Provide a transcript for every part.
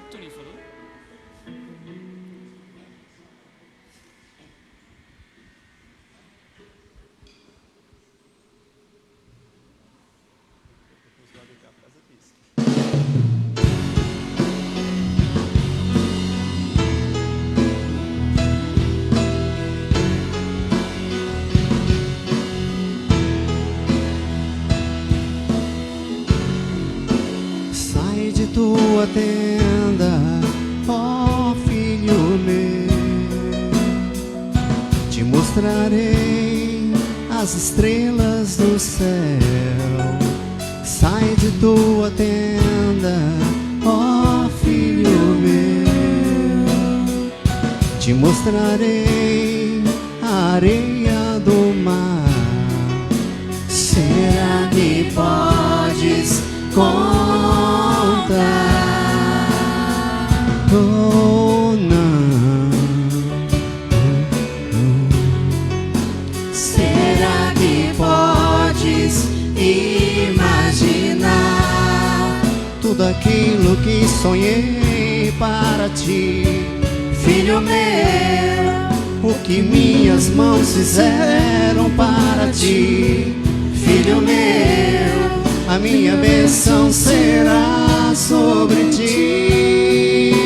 Tony falou? Sai de tua tenda, ó filho meu, te mostrarei as estrelas do céu. Sai de tua tenda, ó filho meu, te mostrarei a areia do mar. Será que podes contar? Oh, não. Será que podes imaginar tudo aquilo que sonhei para ti, filho meu? O que minhas mãos fizeram para ti, filho meu? A minha bênção será sobre ti.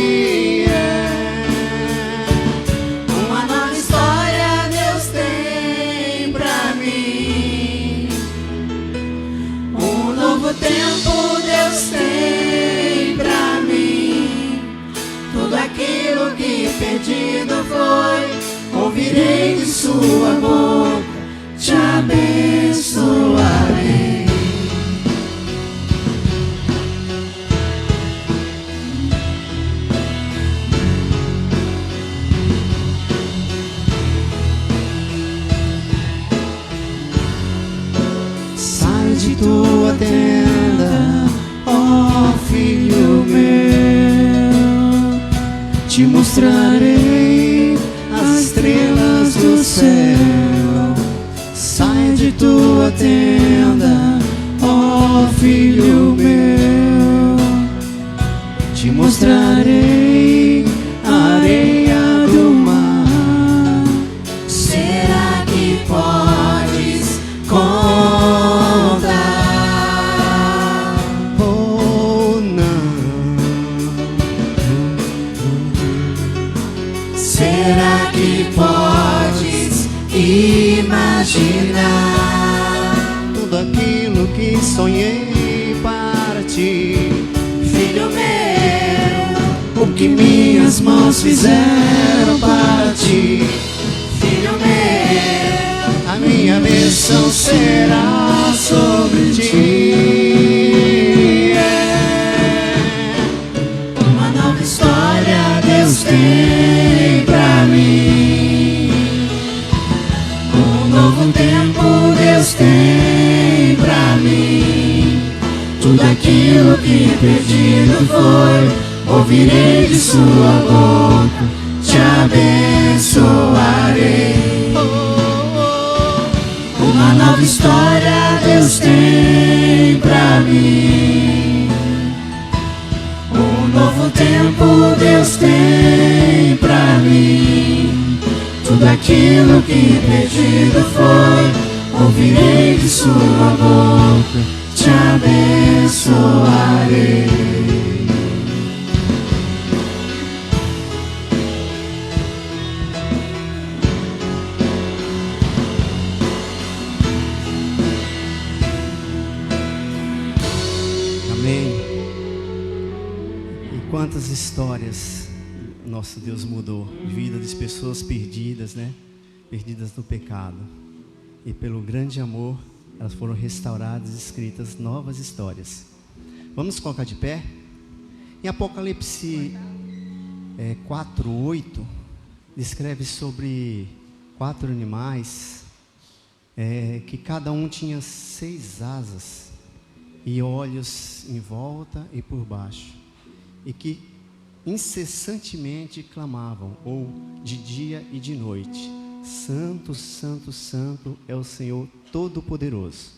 Uma nova história Deus tem pra mim. Um novo tempo Deus tem pra mim. Tudo aquilo que perdido foi, ouvirei de sua boca, te abençoarei. De tua tenda, ó filho meu, te mostrarei as estrelas do céu. Sai de tua tenda, ó filho meu, te mostrarei a areia do mar. Será que podes contar? Oh, não. Será que podes imaginar tudo aquilo que sonhei para ti, filho meu? O que minhas mãos fizeram para ti, filho meu? A minha bênção será sobre ti. Uma nova história Deus tem pra mim. Um novo tempo Deus tem pra mim. Tudo aquilo que perdido foi, ouvirei de sua boca, te abençoarei. Uma nova história Deus tem pra mim. Deus tem pra mim. Tudo aquilo que pedido foi, ouvirei de sua boca, te abençoarei. Quantas histórias nosso Deus mudou, vida das pessoas perdidas, né? Perdidas no pecado. E pelo grande amor, elas foram restauradas e escritas novas histórias. Vamos colocar de pé? Em Apocalipse 4:8, descreve sobre 4 animais, que cada um tinha 6 asas e olhos em volta e por baixo, e que incessantemente clamavam, ou de dia e de noite: Santo, Santo, Santo é o Senhor Todo-Poderoso,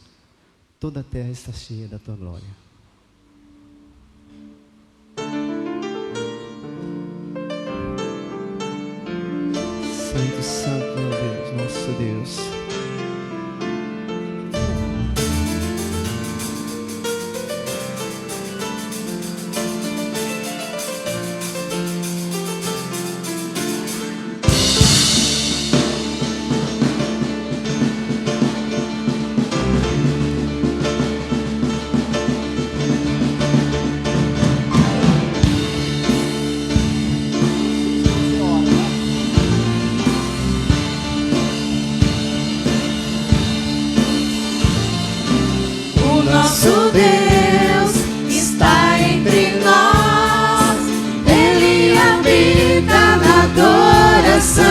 toda a terra está cheia da tua glória. Santo, Santo, meu Deus, nosso Deus. Nosso Deus está entre nós, Ele habita na adoração.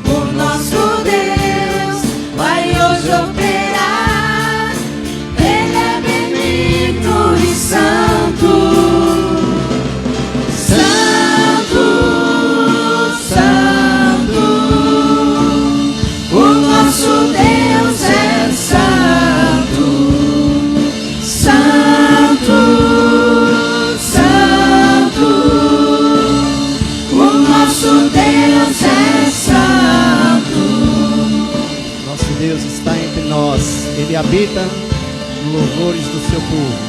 O nosso Deus vai hoje operar, Ele é benigno e santo. Santo, Santo, o nosso Deus é santo. Deus está entre nós, Ele habita nos louvores do seu povo.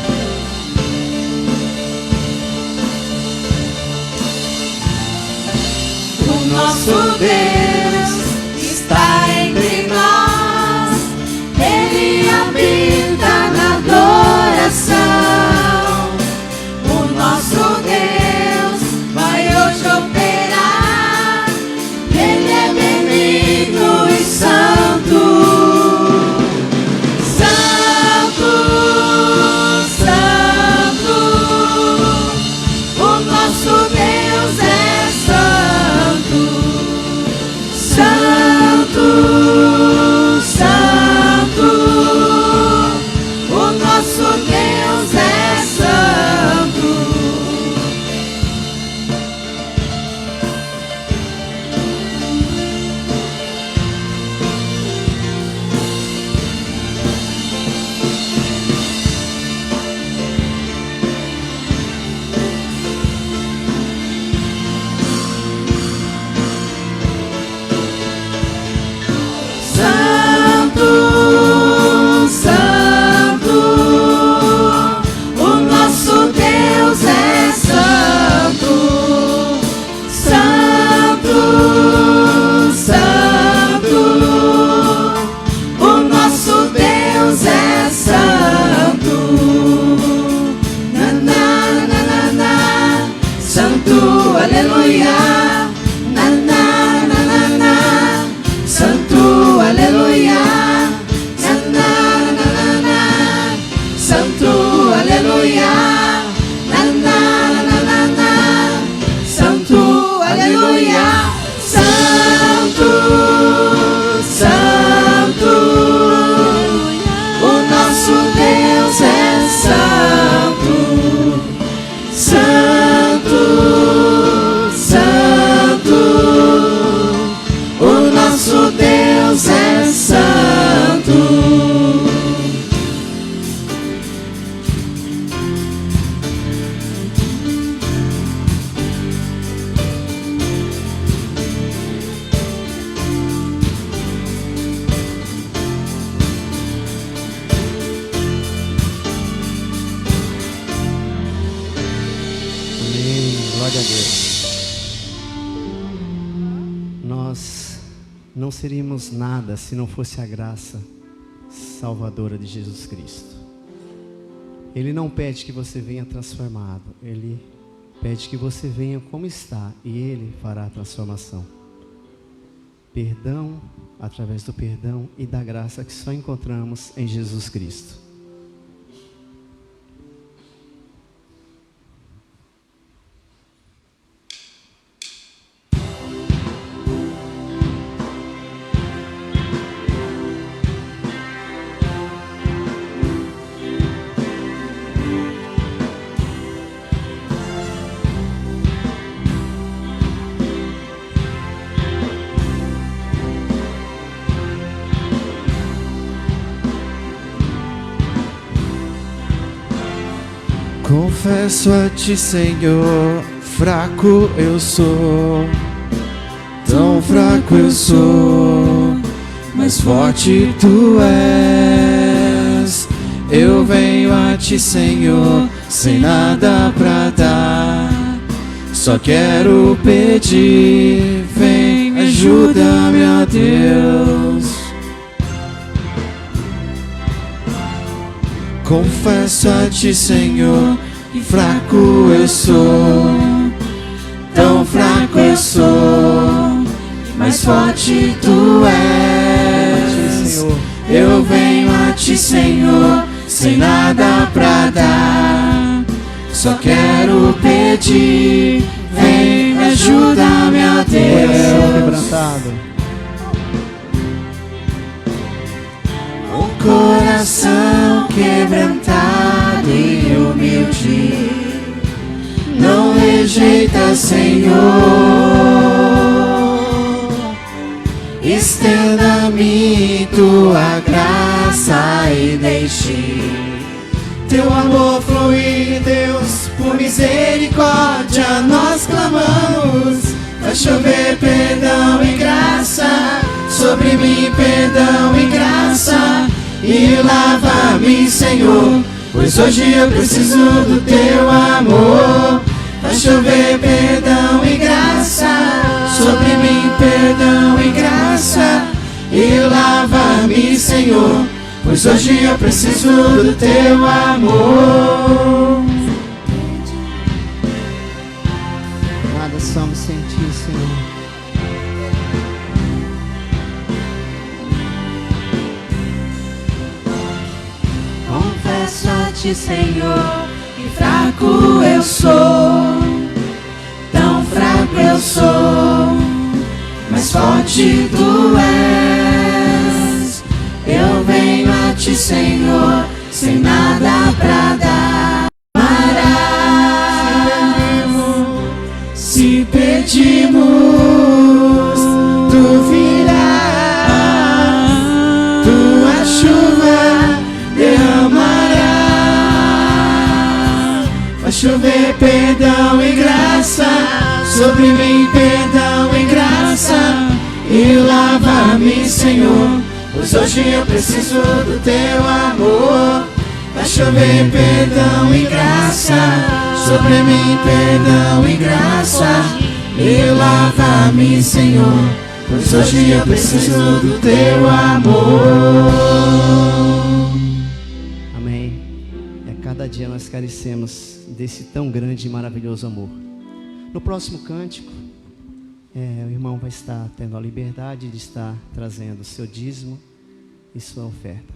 O nosso Deus está entre nós, Ele habita na adoração. O nosso Deus vai hoje operar, Ele é benigno e santo. nós não seríamos nada se não fosse a graça salvadora de Jesus Cristo. Ele não pede que você venha transformado, Ele pede que você venha como está e Ele fará a transformação. Perdão, através do perdão e da graça que só encontramos em Jesus Cristo. Confesso a ti, Senhor, fraco eu sou, tão fraco eu sou, mas forte tu és. Eu venho a ti, Senhor, sem nada pra dar, só quero pedir, vem, ajuda-me, ó Deus. Confesso a ti, Senhor, fraco eu sou, tão fraco eu sou, mas forte tu és. Eu venho a ti, Senhor, sem nada pra dar, só quero pedir, vem, ajuda-me, ó Deus. Coração quebrantado e humilde, não rejeita, Senhor. Estenda-me tua graça e deixe teu amor fluir, Deus. Por misericórdia nós clamamos, faz chover perdão e graça sobre mim, perdão e graça. E lava-me, Senhor, pois hoje eu preciso do teu amor. Faz chover perdão e graça sobre mim, perdão e graça. E lava-me, Senhor, pois hoje eu preciso do teu amor. Nada somos sem ti, Senhor. Confesso a ti, Senhor, que fraco eu sou, tão fraco eu sou, mas forte tu és. Eu venho a ti, Senhor, sem nada pra dar. Se pedimos, tu virás, tua chuva derramará. Faz chover perdão e graça sobre mim, perdão e graça. E lava-me, Senhor, pois hoje eu preciso do teu amor. Faz chover perdão e graça sobre mim, perdão e graça. E lava-me, Senhor, pois hoje eu preciso do teu amor. Amém. E a cada dia nós carecemos desse tão grande e maravilhoso amor. No próximo cântico, o irmão vai estar tendo a liberdade de estar trazendo o seu dízimo e sua oferta.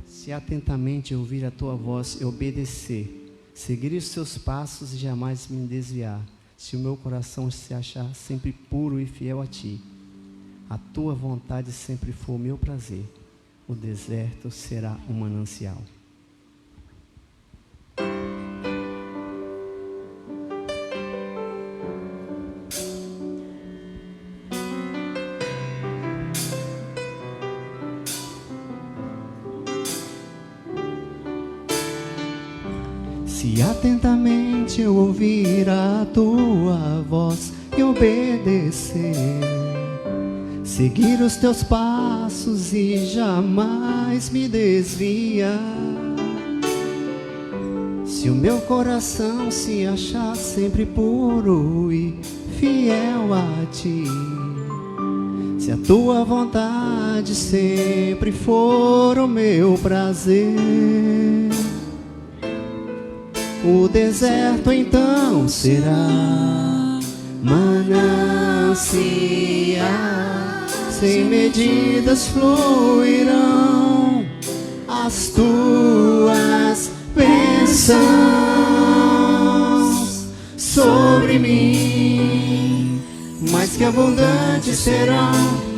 Se atentamente ouvir a tua voz e obedecer, seguir os teus passos e jamais me desviar, se o meu coração se achar sempre puro e fiel a ti, a tua vontade sempre for o meu prazer, o deserto será um manancial. Se atentamente eu ouvir a tua voz e obedecer, seguir os teus passos e jamais me desviar, se Se o meu coração se achar sempre puro e fiel a ti, se a tua vontade sempre for o meu prazer, o deserto então será manancial, sem medidas fluirão as tuas bênçãos sobre mim, mais que abundantes serão,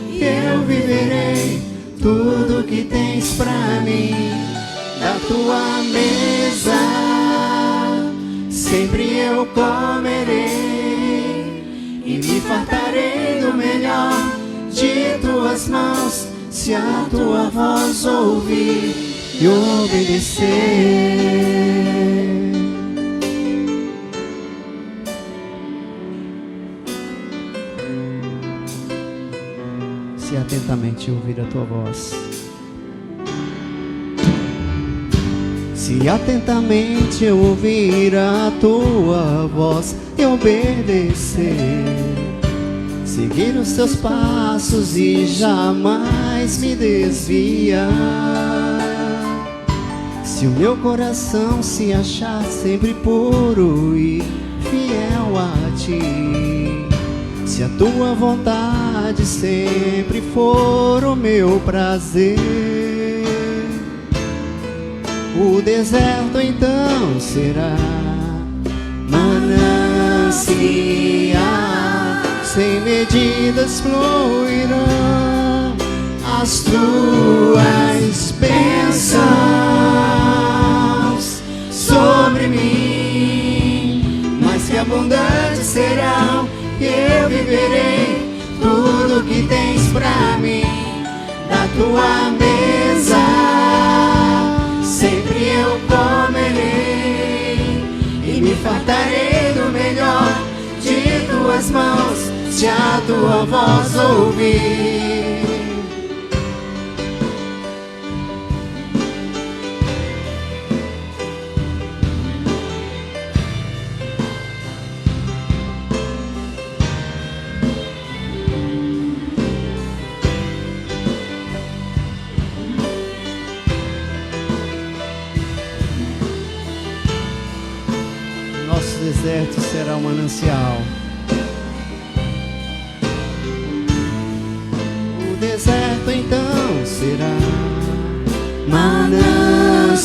e eu viverei tudo que tens pra mim. Da tua mesa sempre eu comerei e me fartarei do melhor de tuas mãos, se a tua voz ouvir e obedecer. Se atentamente ouvir a tua voz, se atentamente eu ouvir a tua voz e obedecer, seguir os teus passos e jamais me desviar. Se o meu coração se achar sempre puro e fiel a ti, se a tua vontade sempre for o meu prazer, o deserto então será manancial, sem medidas fluirão as tuas bênçãos sobre mim, mais que abundantes serão, e eu viverei tudo que tens pra mim. Da tua mesa sempre eu comerei e me fartarei do melhor de tuas mãos, se a tua voz ouvir. Nosso deserto será um manancial. O deserto então será manancial,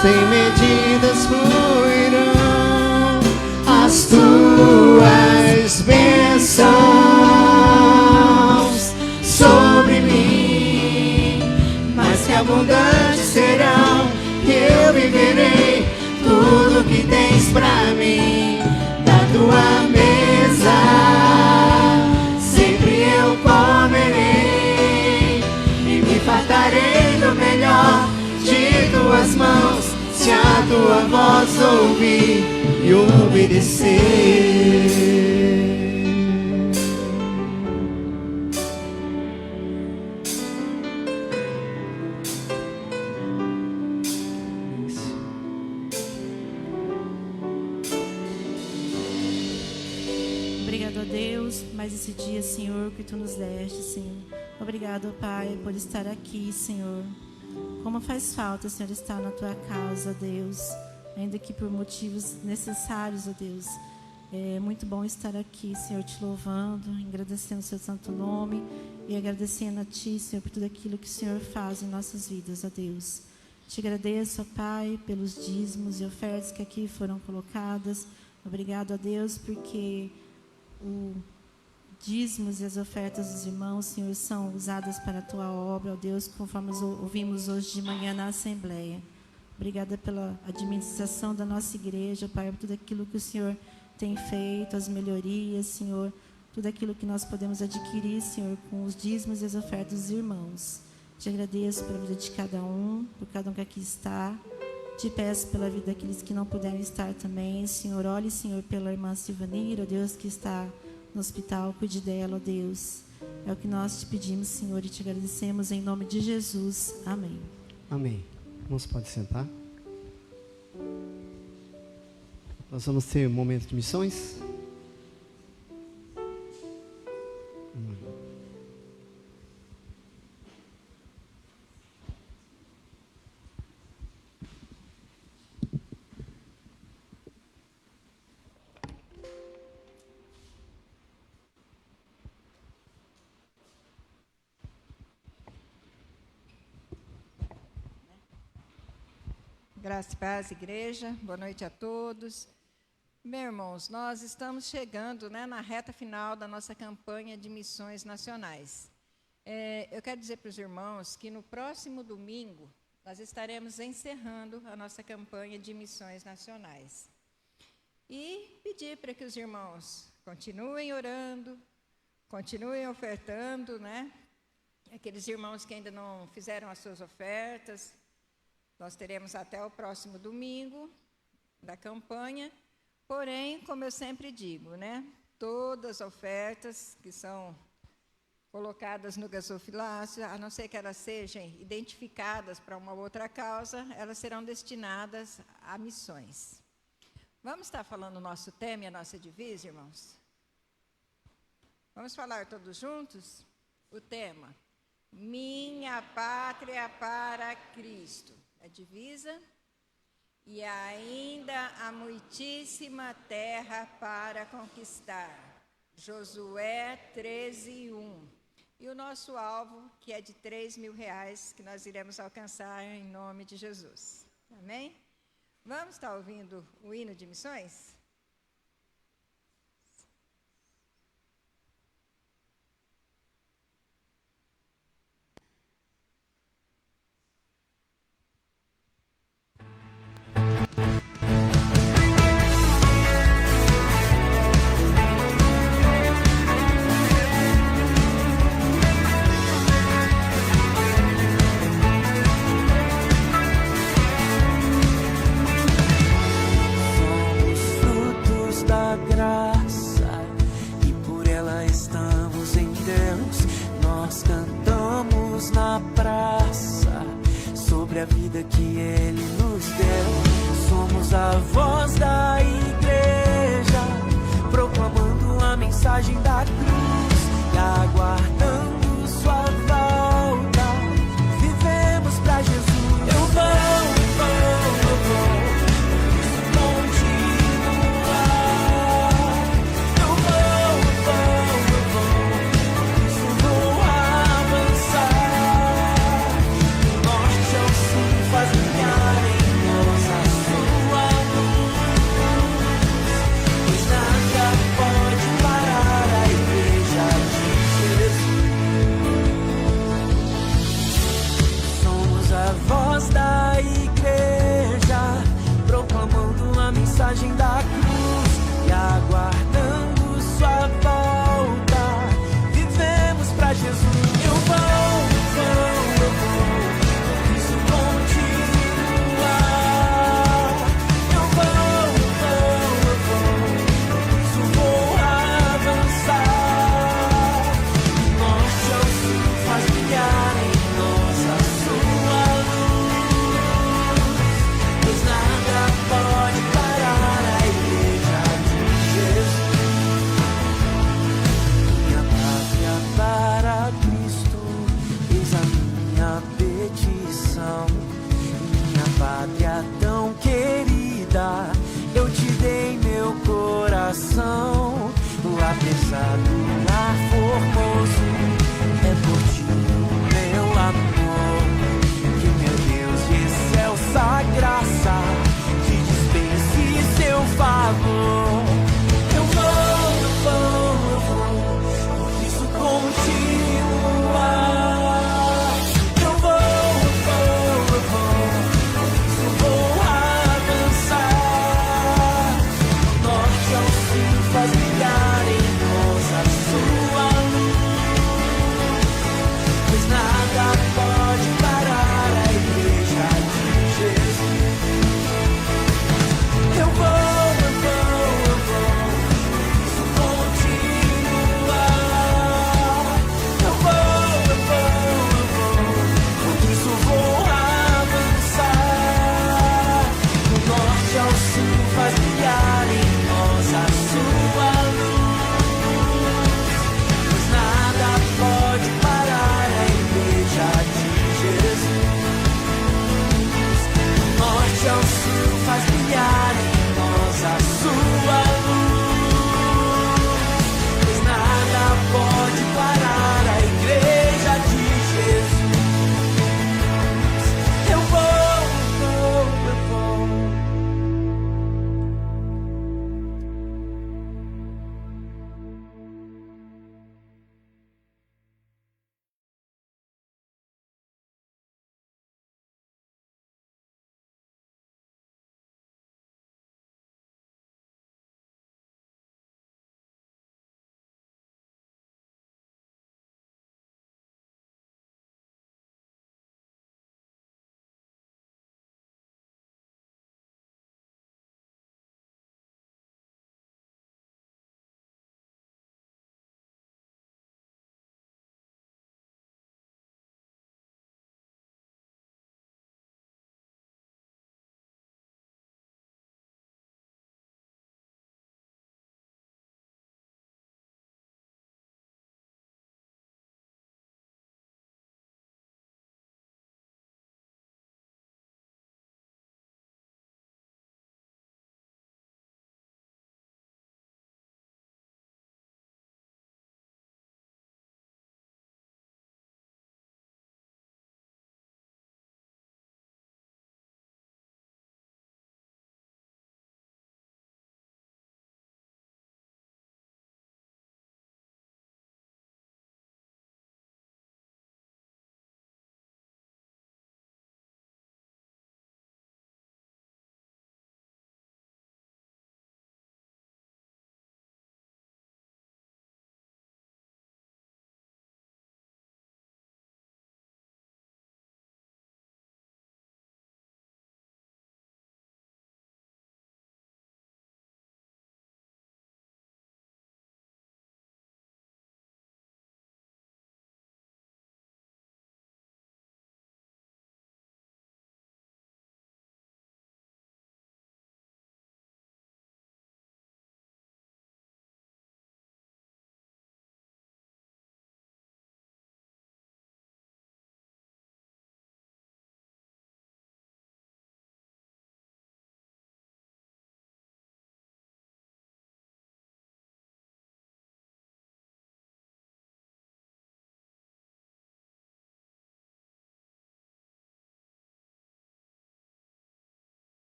sem medidas fluirão as tuas bênçãos sobre mim, mais que abundantes serão, que eu viverei tudo que tens pra mim. Da tua mesa sempre eu comerei e me fartarei do melhor de tuas mãos, se a tua voz ouvir e obedecer. Obrigado a Deus, mais esse dia, Senhor, que Tu nos deste, Senhor. Obrigado, Pai, por estar aqui, Senhor. Como faz falta, Senhor, estar na Tua casa, Deus, ainda que por motivos necessários, ó Deus. É muito bom estar aqui, Senhor, Te louvando, agradecendo o Seu santo nome e agradecendo a Ti, Senhor, por tudo aquilo que o Senhor faz em nossas vidas, ó Deus. Te agradeço, ó Pai, pelos dízimos e ofertas que aqui foram colocadas. Obrigado a Deus, porque o dízimos e as ofertas dos irmãos, Senhor, são usadas para a Tua obra, ó Deus, conforme ouvimos hoje de manhã na Assembleia. Obrigada pela administração da nossa igreja, Pai, por tudo aquilo que o Senhor tem feito, as melhorias, Senhor, tudo aquilo que nós podemos adquirir, Senhor, com os dízimos e as ofertas dos irmãos. Te agradeço pela vida de cada um, por cada um que aqui está. Te peço pela vida daqueles que não puderam estar também, Senhor. Olhe, Senhor, pela irmã Silvanira, ó Deus, que está no hospital. Cuide dela, ó Deus. É o que nós te pedimos, Senhor, e te agradecemos em nome de Jesus. Amém. Amém. Irmãos, pode sentar. Nós vamos ter um momento de missões. Graça e paz, igreja. Boa noite a todos. Meus irmãos, nós estamos chegando, na reta final da nossa campanha de missões nacionais. Eu quero dizer para os irmãos que no próximo domingo nós estaremos encerrando a nossa campanha de missões nacionais. E pedir para que os irmãos continuem orando, continuem ofertando, Aqueles irmãos que ainda não fizeram as suas ofertas, nós teremos até o próximo domingo da campanha. Porém, como eu sempre digo, todas as ofertas que são colocadas no gasofilácio, a não ser que elas sejam identificadas para uma outra causa, elas serão destinadas a missões. Vamos estar falando o nosso tema e a nossa divisa, irmãos? Vamos falar todos juntos? O tema: Minha Pátria para Cristo. A divisa: e ainda há muitíssima terra para conquistar. Josué 13:1. E o nosso alvo, que é de R$3.000, que nós iremos alcançar em nome de Jesus. Amém? Vamos estar ouvindo o hino de missões? A vida que Ele nos deu. Somos a voz da igreja, proclamando a mensagem da cruz e aguardando sua volta. Vivemos pra Jesus. Eu vou continuar. Eu vou avançar. Faz brilhar em nós a sua luz, pois nada pode parar a igreja. isso faz brilhar em nós a sua luz. Pois nada pode parar a igreja de Jesus. Eu vou.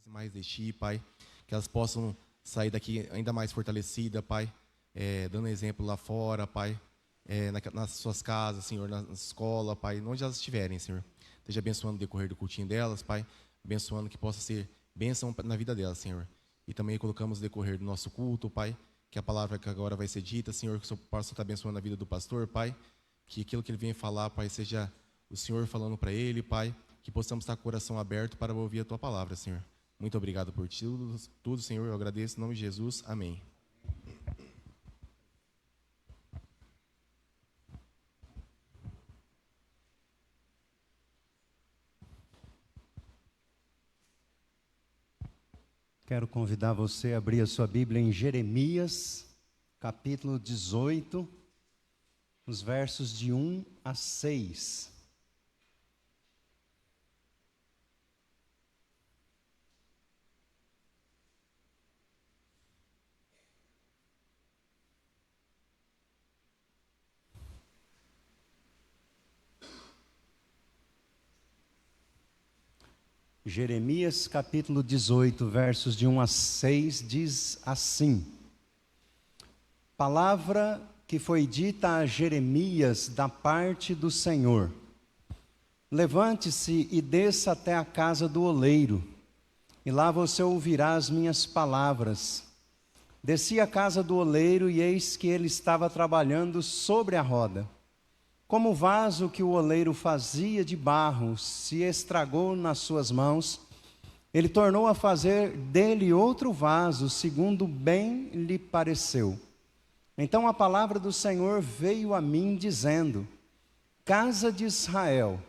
Mais de ti, Pai, que elas possam sair daqui ainda mais fortalecidas, Pai, dando exemplo lá fora, Pai, nas suas casas, Senhor, na escola, Pai, onde elas estiverem, Senhor. Esteja abençoando o decorrer do cultinho delas, Pai, abençoando que possa ser bênção na vida delas, Senhor. E também colocamos o decorrer do nosso culto, Pai, que a palavra que agora vai ser dita, Senhor, que o Senhor possa estar abençoando a vida do pastor, Pai, que aquilo que ele vem falar, Pai, seja o Senhor falando para ele, Pai, que possamos estar com o coração aberto para ouvir a Tua palavra, Senhor. Muito obrigado por tudo, Senhor, eu agradeço em nome de Jesus, amém. Quero convidar você a abrir a sua Bíblia em Jeremias, capítulo 18, os versos de 1 a 6. Jeremias capítulo 18, versos de 1 a 6, diz assim: Palavra que foi dita a Jeremias da parte do Senhor. Levante-se e desça até a casa do oleiro, e lá você ouvirá as minhas palavras. Desci à casa do oleiro, e eis que ele estava trabalhando sobre a roda, Como o vaso que o oleiro fazia de barro se estragou nas suas mãos, ele tornou a fazer dele outro vaso, segundo bem lhe pareceu. Então a palavra do Senhor veio a mim, dizendo: Casa de Israel,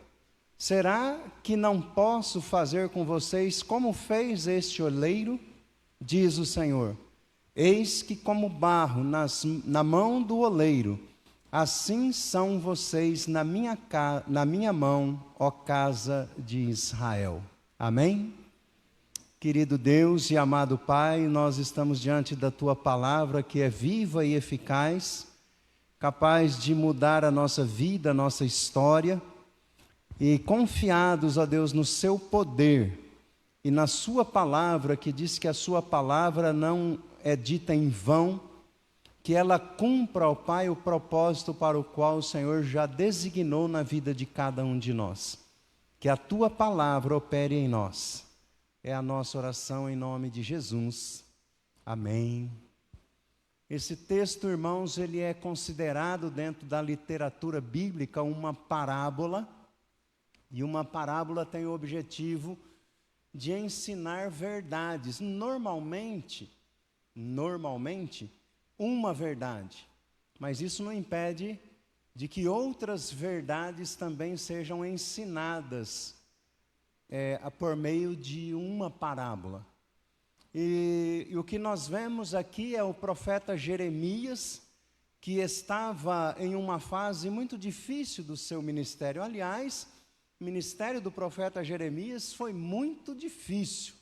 será que não posso fazer com vocês como fez este oleiro? Diz o Senhor: Eis que como barro na mão do oleiro, assim são vocês na minha mão, ó casa de Israel. Amém? Querido Deus e amado Pai, nós estamos diante da Tua palavra que é viva e eficaz, capaz de mudar a nossa vida, a nossa história, e confiados, ó Deus, no Seu poder e na Sua palavra, que diz que a Sua palavra não é dita em vão, que ela cumpra, ó Pai, o propósito para o qual o Senhor já designou na vida de cada um de nós. Que a Tua palavra opere em nós. É a nossa oração em nome de Jesus. Amém. Esse texto, irmãos, ele é considerado dentro da literatura bíblica uma parábola. E uma parábola tem o objetivo de ensinar verdades. Normalmente, uma verdade. Mas isso não impede de que outras verdades também sejam ensinadas por meio de uma parábola. E o que nós vemos aqui é o profeta Jeremias, que estava em uma fase muito difícil do seu ministério. Aliás, o ministério do profeta Jeremias foi muito difícil.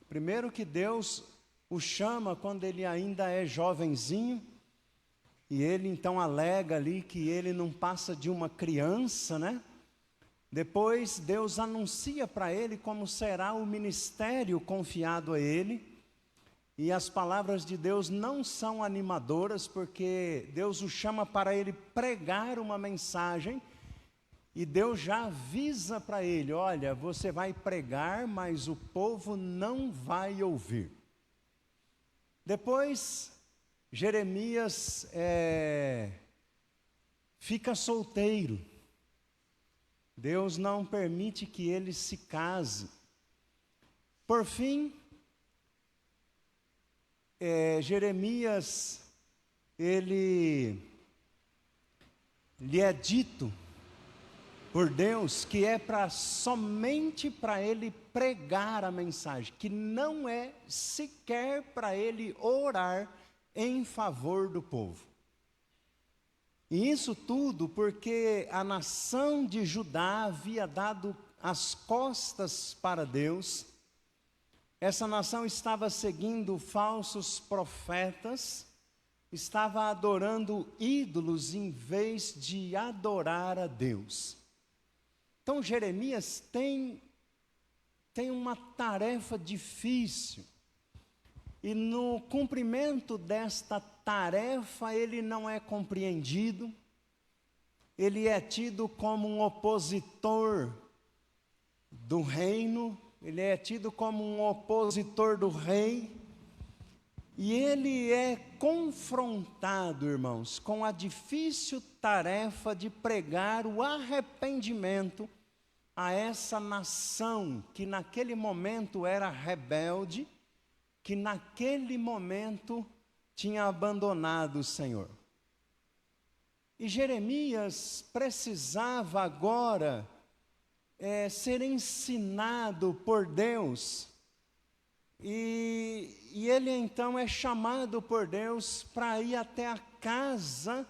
Primeiro que Deus o chama quando ele ainda é jovenzinho, e ele então alega ali que ele não passa de uma criança, né? Depois Deus anuncia para ele como será o ministério confiado a ele, e as palavras de Deus não são animadoras, porque Deus o chama para ele pregar uma mensagem, e Deus já avisa para ele: olha, você vai pregar, mas o povo não vai ouvir. Depois, Jeremias fica solteiro. Deus não permite que ele se case. Por fim, Jeremias, lhe é dito por Deus que é somente para ele pregar a mensagem, que não é sequer para ele orar em favor do povo. E isso tudo porque a nação de Judá havia dado as costas para Deus. Essa nação estava seguindo falsos profetas, estava adorando ídolos em vez de adorar a Deus. Então Jeremias tem uma tarefa difícil, e no cumprimento desta tarefa ele não é compreendido, ele é tido como um opositor do reino, ele é tido como um opositor do rei, e ele é confrontado, irmãos, com a difícil tarefa de pregar o arrependimento a essa nação que naquele momento era rebelde, que naquele momento tinha abandonado o Senhor. E Jeremias precisava agora ser ensinado por Deus, e ele então é chamado por Deus para ir até a casa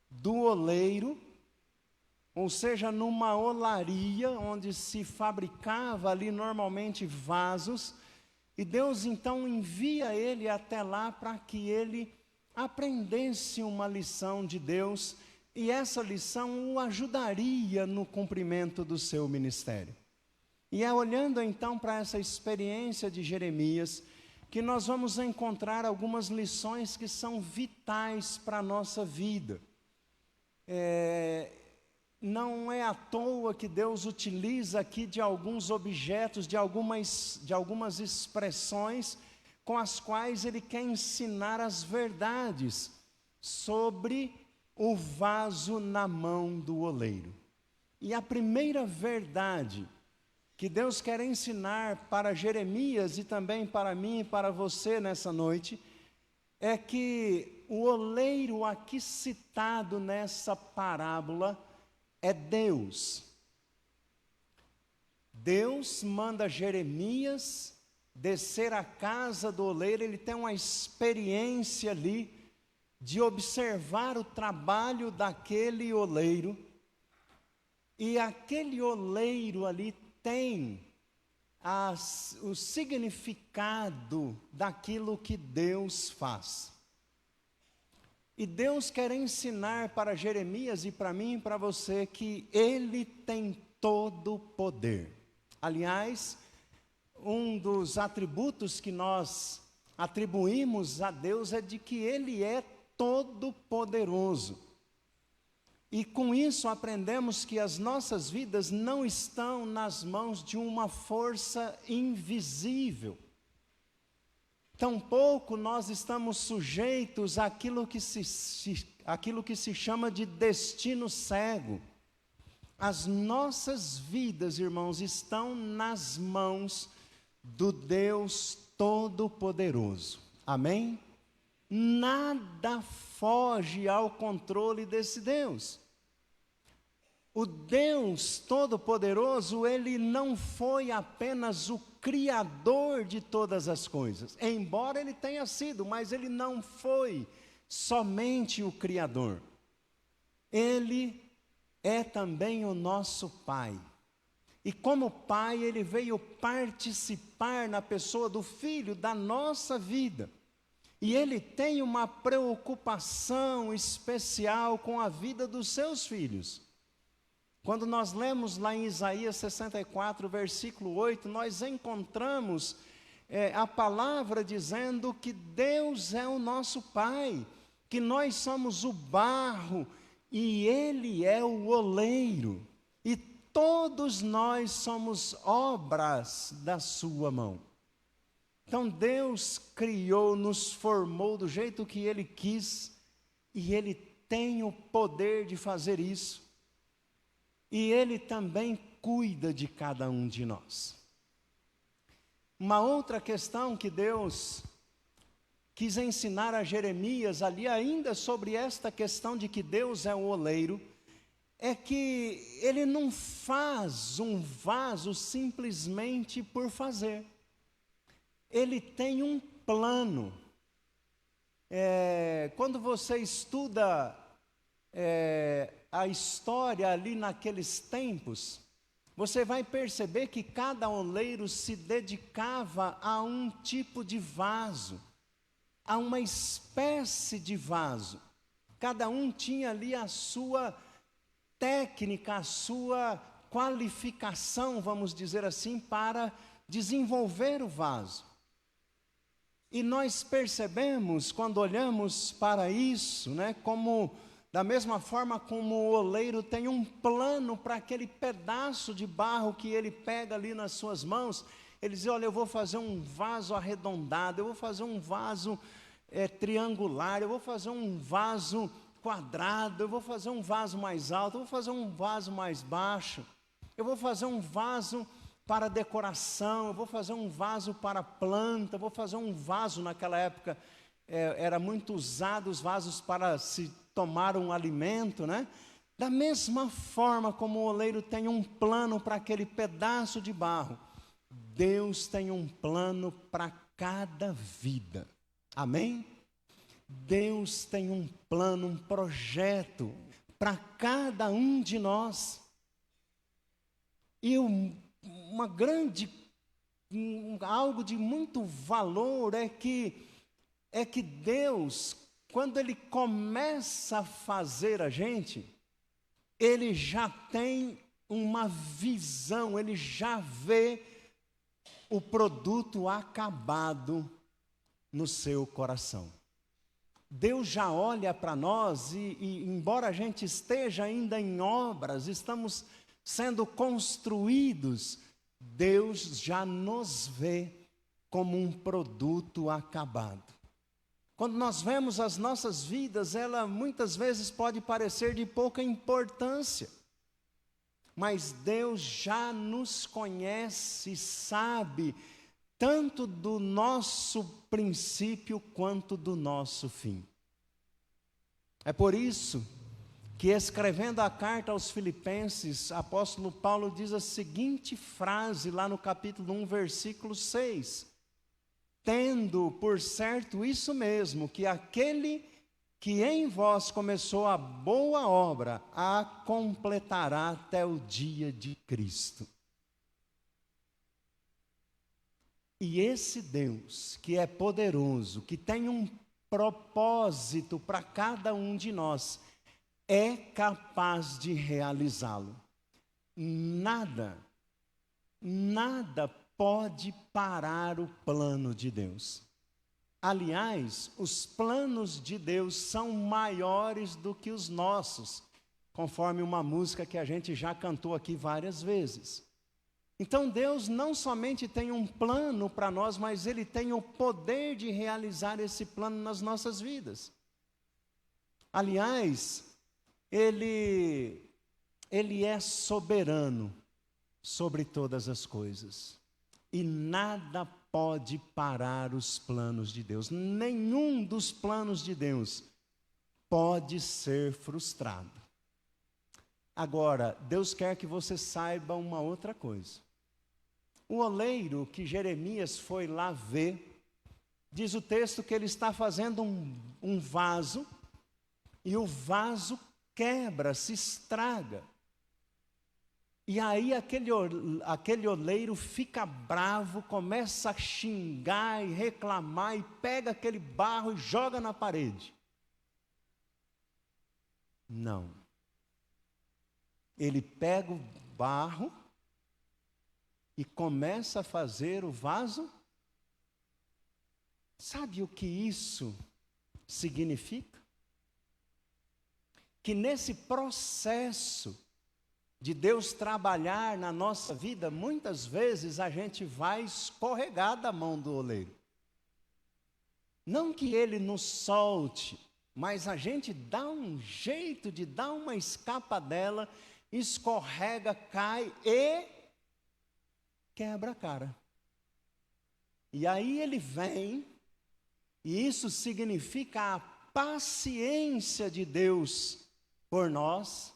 do oleiro, ou seja, numa olaria onde se fabricava ali normalmente vasos, e Deus então envia ele até lá para que ele aprendesse uma lição de Deus, e essa lição o ajudaria no cumprimento do seu ministério. E é olhando então para essa experiência de Jeremias que nós vamos encontrar algumas lições que são vitais para a nossa vida. Não é à toa que Deus utiliza aqui de alguns objetos, de algumas expressões com as quais Ele quer ensinar as verdades sobre o vaso na mão do oleiro. E a primeira verdade que Deus quer ensinar para Jeremias e também para mim e para você nessa noite, é que o oleiro aqui citado nessa parábola é Deus. Deus manda Jeremias descer à casa do oleiro, ele tem uma experiência ali de observar o trabalho daquele oleiro, e aquele oleiro ali tem o significado daquilo que Deus faz. E Deus quer ensinar para Jeremias e para mim e para você que Ele tem todo o poder. Aliás, um dos atributos que nós atribuímos a Deus é de que Ele é todo poderoso. E com isso aprendemos que as nossas vidas não estão nas mãos de uma força invisível. Tampouco nós estamos sujeitos àquilo que se chama de destino cego. As nossas vidas, irmãos, estão nas mãos do Deus Todo-Poderoso. Amém? Nada foge ao controle desse Deus. O Deus Todo-Poderoso, Ele não foi apenas o Criador de todas as coisas, embora Ele tenha sido, mas Ele não foi somente o Criador. Ele é também o nosso Pai. E como Pai, Ele veio participar na pessoa do Filho da nossa vida. E Ele tem uma preocupação especial com a vida dos seus filhos. Quando nós lemos lá em Isaías 64, versículo 8, nós encontramos a palavra dizendo que Deus é o nosso Pai, que nós somos o barro e Ele é o oleiro, e todos nós somos obras da sua mão. Então Deus criou, nos formou do jeito que Ele quis, e Ele tem o poder de fazer isso. E Ele também cuida de cada um de nós. Uma outra questão que Deus quis ensinar a Jeremias, ali ainda sobre esta questão de que Deus é o oleiro, é que Ele não faz um vaso simplesmente por fazer. Ele tem um plano. Quando você estuda a história ali naqueles tempos, você vai perceber que cada oleiro se dedicava a um tipo de vaso, a uma espécie de vaso. Cada um tinha ali a sua técnica, a sua qualificação, vamos dizer assim, para desenvolver o vaso. E nós percebemos, quando olhamos para isso, né, como da mesma forma como o oleiro tem um plano para aquele pedaço de barro que ele pega ali nas suas mãos, ele diz: olha, eu vou fazer um vaso arredondado, eu vou fazer um vaso triangular, eu vou fazer um vaso quadrado, eu vou fazer um vaso mais alto, eu vou fazer um vaso mais baixo, eu vou fazer um vaso para decoração, eu vou fazer um vaso para planta, eu vou fazer um vaso, naquela época era muito usado os vasos para se tomar um alimento, né? Da mesma forma como o oleiro tem um plano para aquele pedaço de barro, Deus tem um plano para cada vida. Amém? Deus tem um plano, um projeto para cada um de nós. E algo de muito valor é que Deus, quando Ele começa a fazer a gente, Ele já tem uma visão, Ele já vê o produto acabado no seu coração. Deus já olha para nós e embora a gente esteja ainda em obras, estamos sendo construídos, Deus já nos vê como um produto acabado. Quando nós vemos as nossas vidas, ela muitas vezes pode parecer de pouca importância. Mas Deus já nos conhece, sabe, tanto do nosso princípio quanto do nosso fim. É por isso que, escrevendo a carta aos Filipenses, apóstolo Paulo diz a seguinte frase lá no capítulo 1, versículo 6. Tendo por certo isso mesmo, que aquele que em vós começou a boa obra, a completará até o dia de Cristo. E esse Deus, que é poderoso, que tem um propósito para cada um de nós, é capaz de realizá-lo. Nada pode parar o plano de Deus. Aliás, os planos de Deus são maiores do que os nossos, conforme uma música que a gente já cantou aqui várias vezes. Então Deus não somente tem um plano para nós, mas Ele tem o poder de realizar esse plano nas nossas vidas. Aliás, Ele é soberano sobre todas as coisas. E nada pode parar os planos de Deus. Nenhum dos planos de Deus pode ser frustrado. Agora, Deus quer que você saiba uma outra coisa. O oleiro que Jeremias foi lá ver, diz o texto que ele está fazendo um vaso, e o vaso quebra, se estraga. E aí aquele oleiro fica bravo, começa a xingar e reclamar, e pega aquele barro e joga na parede. Não. Ele pega o barro e começa a fazer o vaso. Sabe o que isso significa? Que nesse processo de Deus trabalhar na nossa vida, muitas vezes a gente vai escorregar da mão do oleiro. Não que ele nos solte, mas a gente dá um jeito de dar uma escapadela, escorrega, cai e quebra a cara. E aí ele vem, e isso significa a paciência de Deus por nós,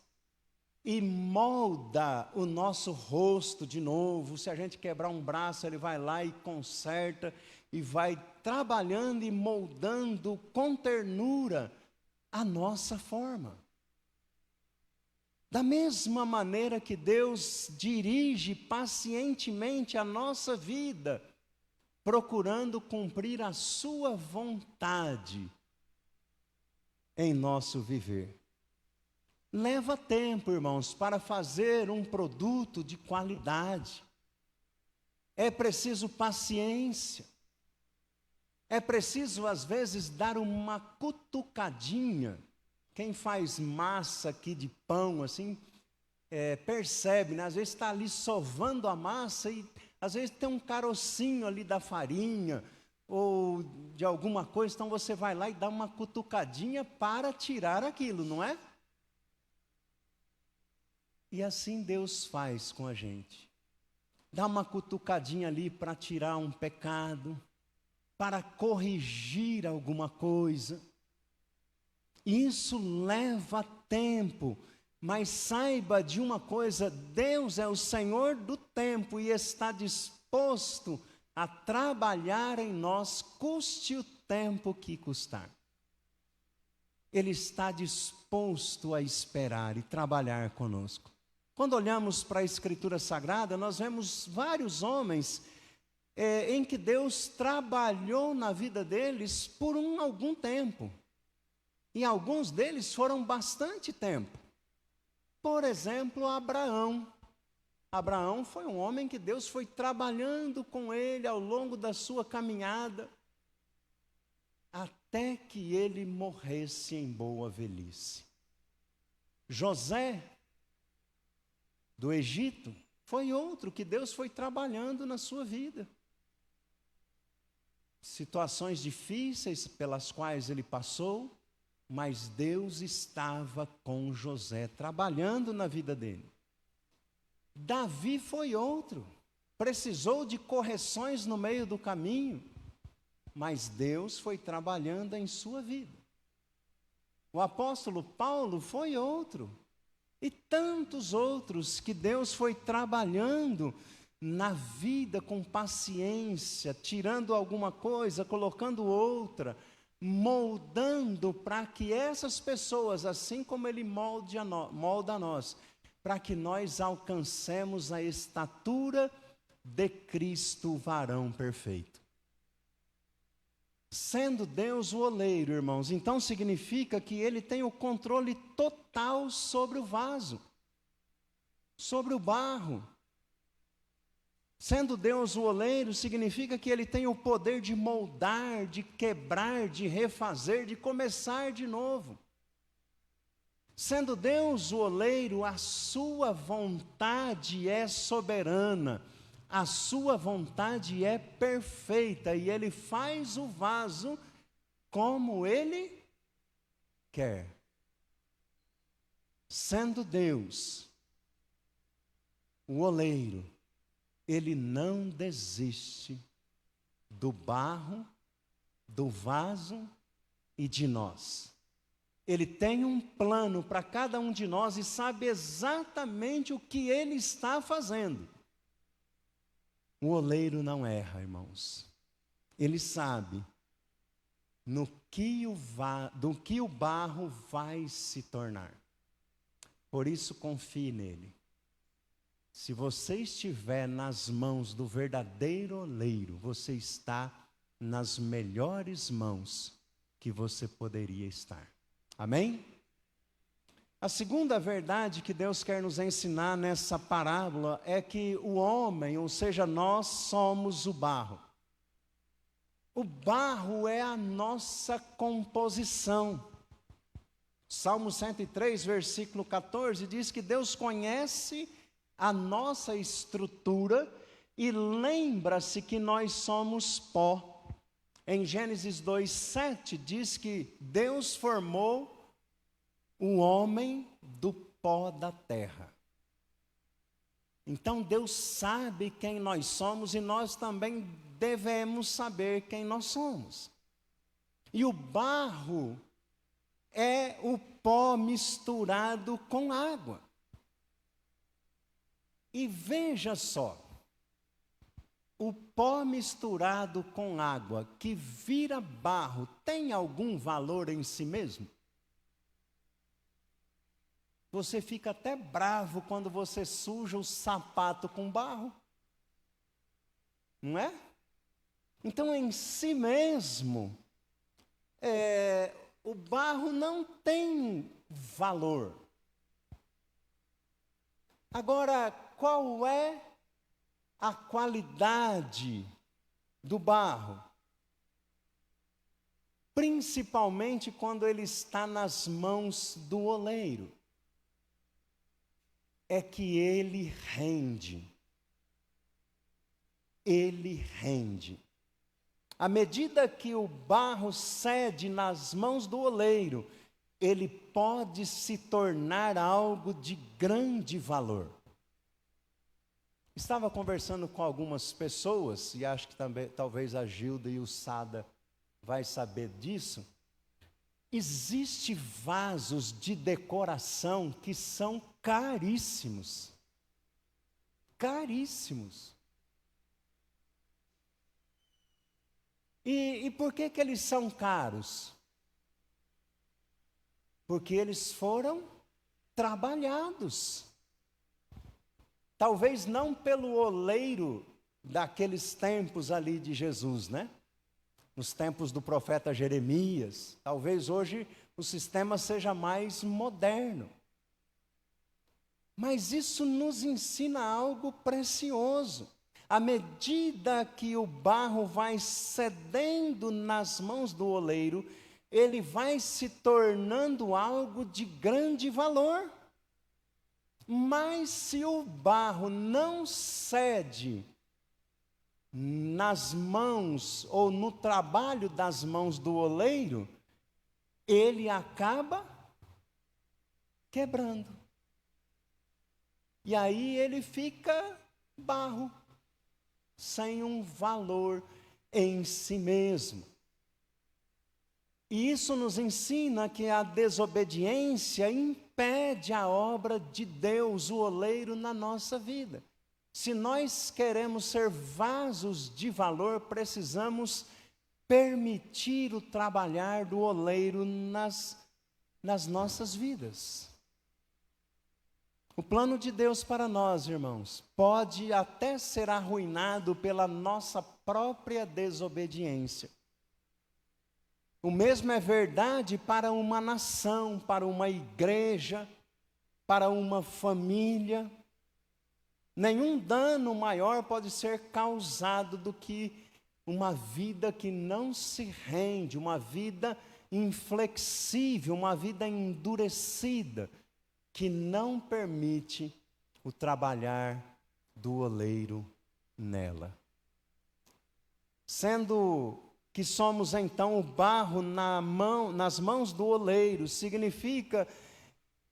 e molda o nosso rosto de novo. Se a gente quebrar um braço, ele vai lá e conserta, e vai trabalhando e moldando com ternura a nossa forma. Da mesma maneira que Deus dirige pacientemente a nossa vida, procurando cumprir a sua vontade em nosso viver. Leva tempo, irmãos, para fazer um produto de qualidade. É preciso paciência. É preciso, às vezes, dar uma cutucadinha. Quem faz massa aqui de pão, assim, percebe, né? Às vezes está ali sovando a massa e, às vezes, tem um carocinho ali da farinha ou de alguma coisa, então você vai lá e dá uma cutucadinha para tirar aquilo, não é? E assim Deus faz com a gente. Dá uma cutucadinha ali para tirar um pecado, para corrigir alguma coisa. Isso leva tempo, mas saiba de uma coisa: Deus é o Senhor do tempo e está disposto a trabalhar em nós, custe o tempo que custar. Ele está disposto a esperar e trabalhar conosco. Quando olhamos para a Escritura Sagrada, nós vemos vários homens em que Deus trabalhou na vida deles por algum tempo. E alguns deles foram bastante tempo. Por exemplo, Abraão. Abraão foi um homem que Deus foi trabalhando com ele ao longo da sua caminhada, até que ele morresse em boa velhice. José, do Egito, foi outro que Deus foi trabalhando na sua vida. situações difíceis pelas quais ele passou, mas Deus estava com José, trabalhando na vida dele. Davi foi outro, precisou de correções no meio do caminho, mas Deus foi trabalhando em sua vida. O apóstolo Paulo foi outro, e tantos outros que Deus foi trabalhando na vida com paciência, tirando alguma coisa, colocando outra, moldando para que essas pessoas, assim como Ele molda a nós, para que nós alcancemos a estatura de Cristo, varão perfeito. Sendo Deus o oleiro, irmãos, então significa que Ele tem o controle total sobre o vaso, sobre o barro. Sendo Deus o oleiro, significa que Ele tem o poder de moldar, de quebrar, de refazer, de começar de novo. Sendo Deus o oleiro, a sua vontade é soberana, a sua vontade é perfeita, e Ele faz o vaso como Ele quer. Sendo Deus o oleiro, Ele não desiste do barro, do vaso e de nós. Ele tem um plano para cada um de nós e sabe exatamente o que Ele está fazendo. O oleiro não erra, irmãos. Ele sabe do que o barro vai se tornar. Por isso, confie nele. Se você estiver nas mãos do verdadeiro oleiro, você está nas melhores mãos que você poderia estar. Amém? A segunda verdade que Deus quer nos ensinar nessa parábola é que o homem, ou seja, nós somos o barro. O barro é a nossa composição. Salmo 103, versículo 14, diz que Deus conhece a nossa estrutura e lembra-se que nós somos pó. Em Gênesis 2:7 diz que Deus formou o homem do pó da terra. Então Deus sabe quem nós somos e nós também devemos saber quem nós somos. E o barro é o pó misturado com água. E veja só, o pó misturado com água que vira barro tem algum valor em si mesmo? Você fica até bravo quando você suja o sapato com barro, não é? Então, em si mesmo, o barro não tem valor. Agora, qual é a qualidade do barro? Principalmente quando ele está nas mãos do oleiro. É que ele rende. Ele rende. À medida que o barro cede nas mãos do oleiro, ele pode se tornar algo de grande valor. Estava conversando com algumas pessoas, e acho que também, talvez a Gilda e o Sada vai saber disso. Existem vasos de decoração que são caríssimos. Caríssimos. E por que eles são caros? Porque eles foram trabalhados. Talvez não pelo oleiro daqueles tempos ali de Jesus, né? Nos tempos do profeta Jeremias. Talvez hoje o sistema seja mais moderno. Mas isso nos ensina algo precioso. À medida que o barro vai cedendo nas mãos do oleiro, ele vai se tornando algo de grande valor. Mas se o barro não cede nas mãos ou no trabalho das mãos do oleiro, ele acaba quebrando. E aí ele fica barro, sem um valor em si mesmo. E isso nos ensina que a desobediência impede a obra de Deus, o oleiro, na nossa vida. Se nós queremos ser vasos de valor, precisamos permitir o trabalhar do oleiro nas nossas vidas. O plano de Deus para nós, irmãos, pode até ser arruinado pela nossa própria desobediência. O mesmo é verdade para uma nação, para uma igreja, para uma família. Nenhum dano maior pode ser causado do que uma vida que não se rende, uma vida inflexível, uma vida endurecida, que não permite o trabalhar do oleiro nela. Sendo que somos então o barro nas mãos do oleiro, significa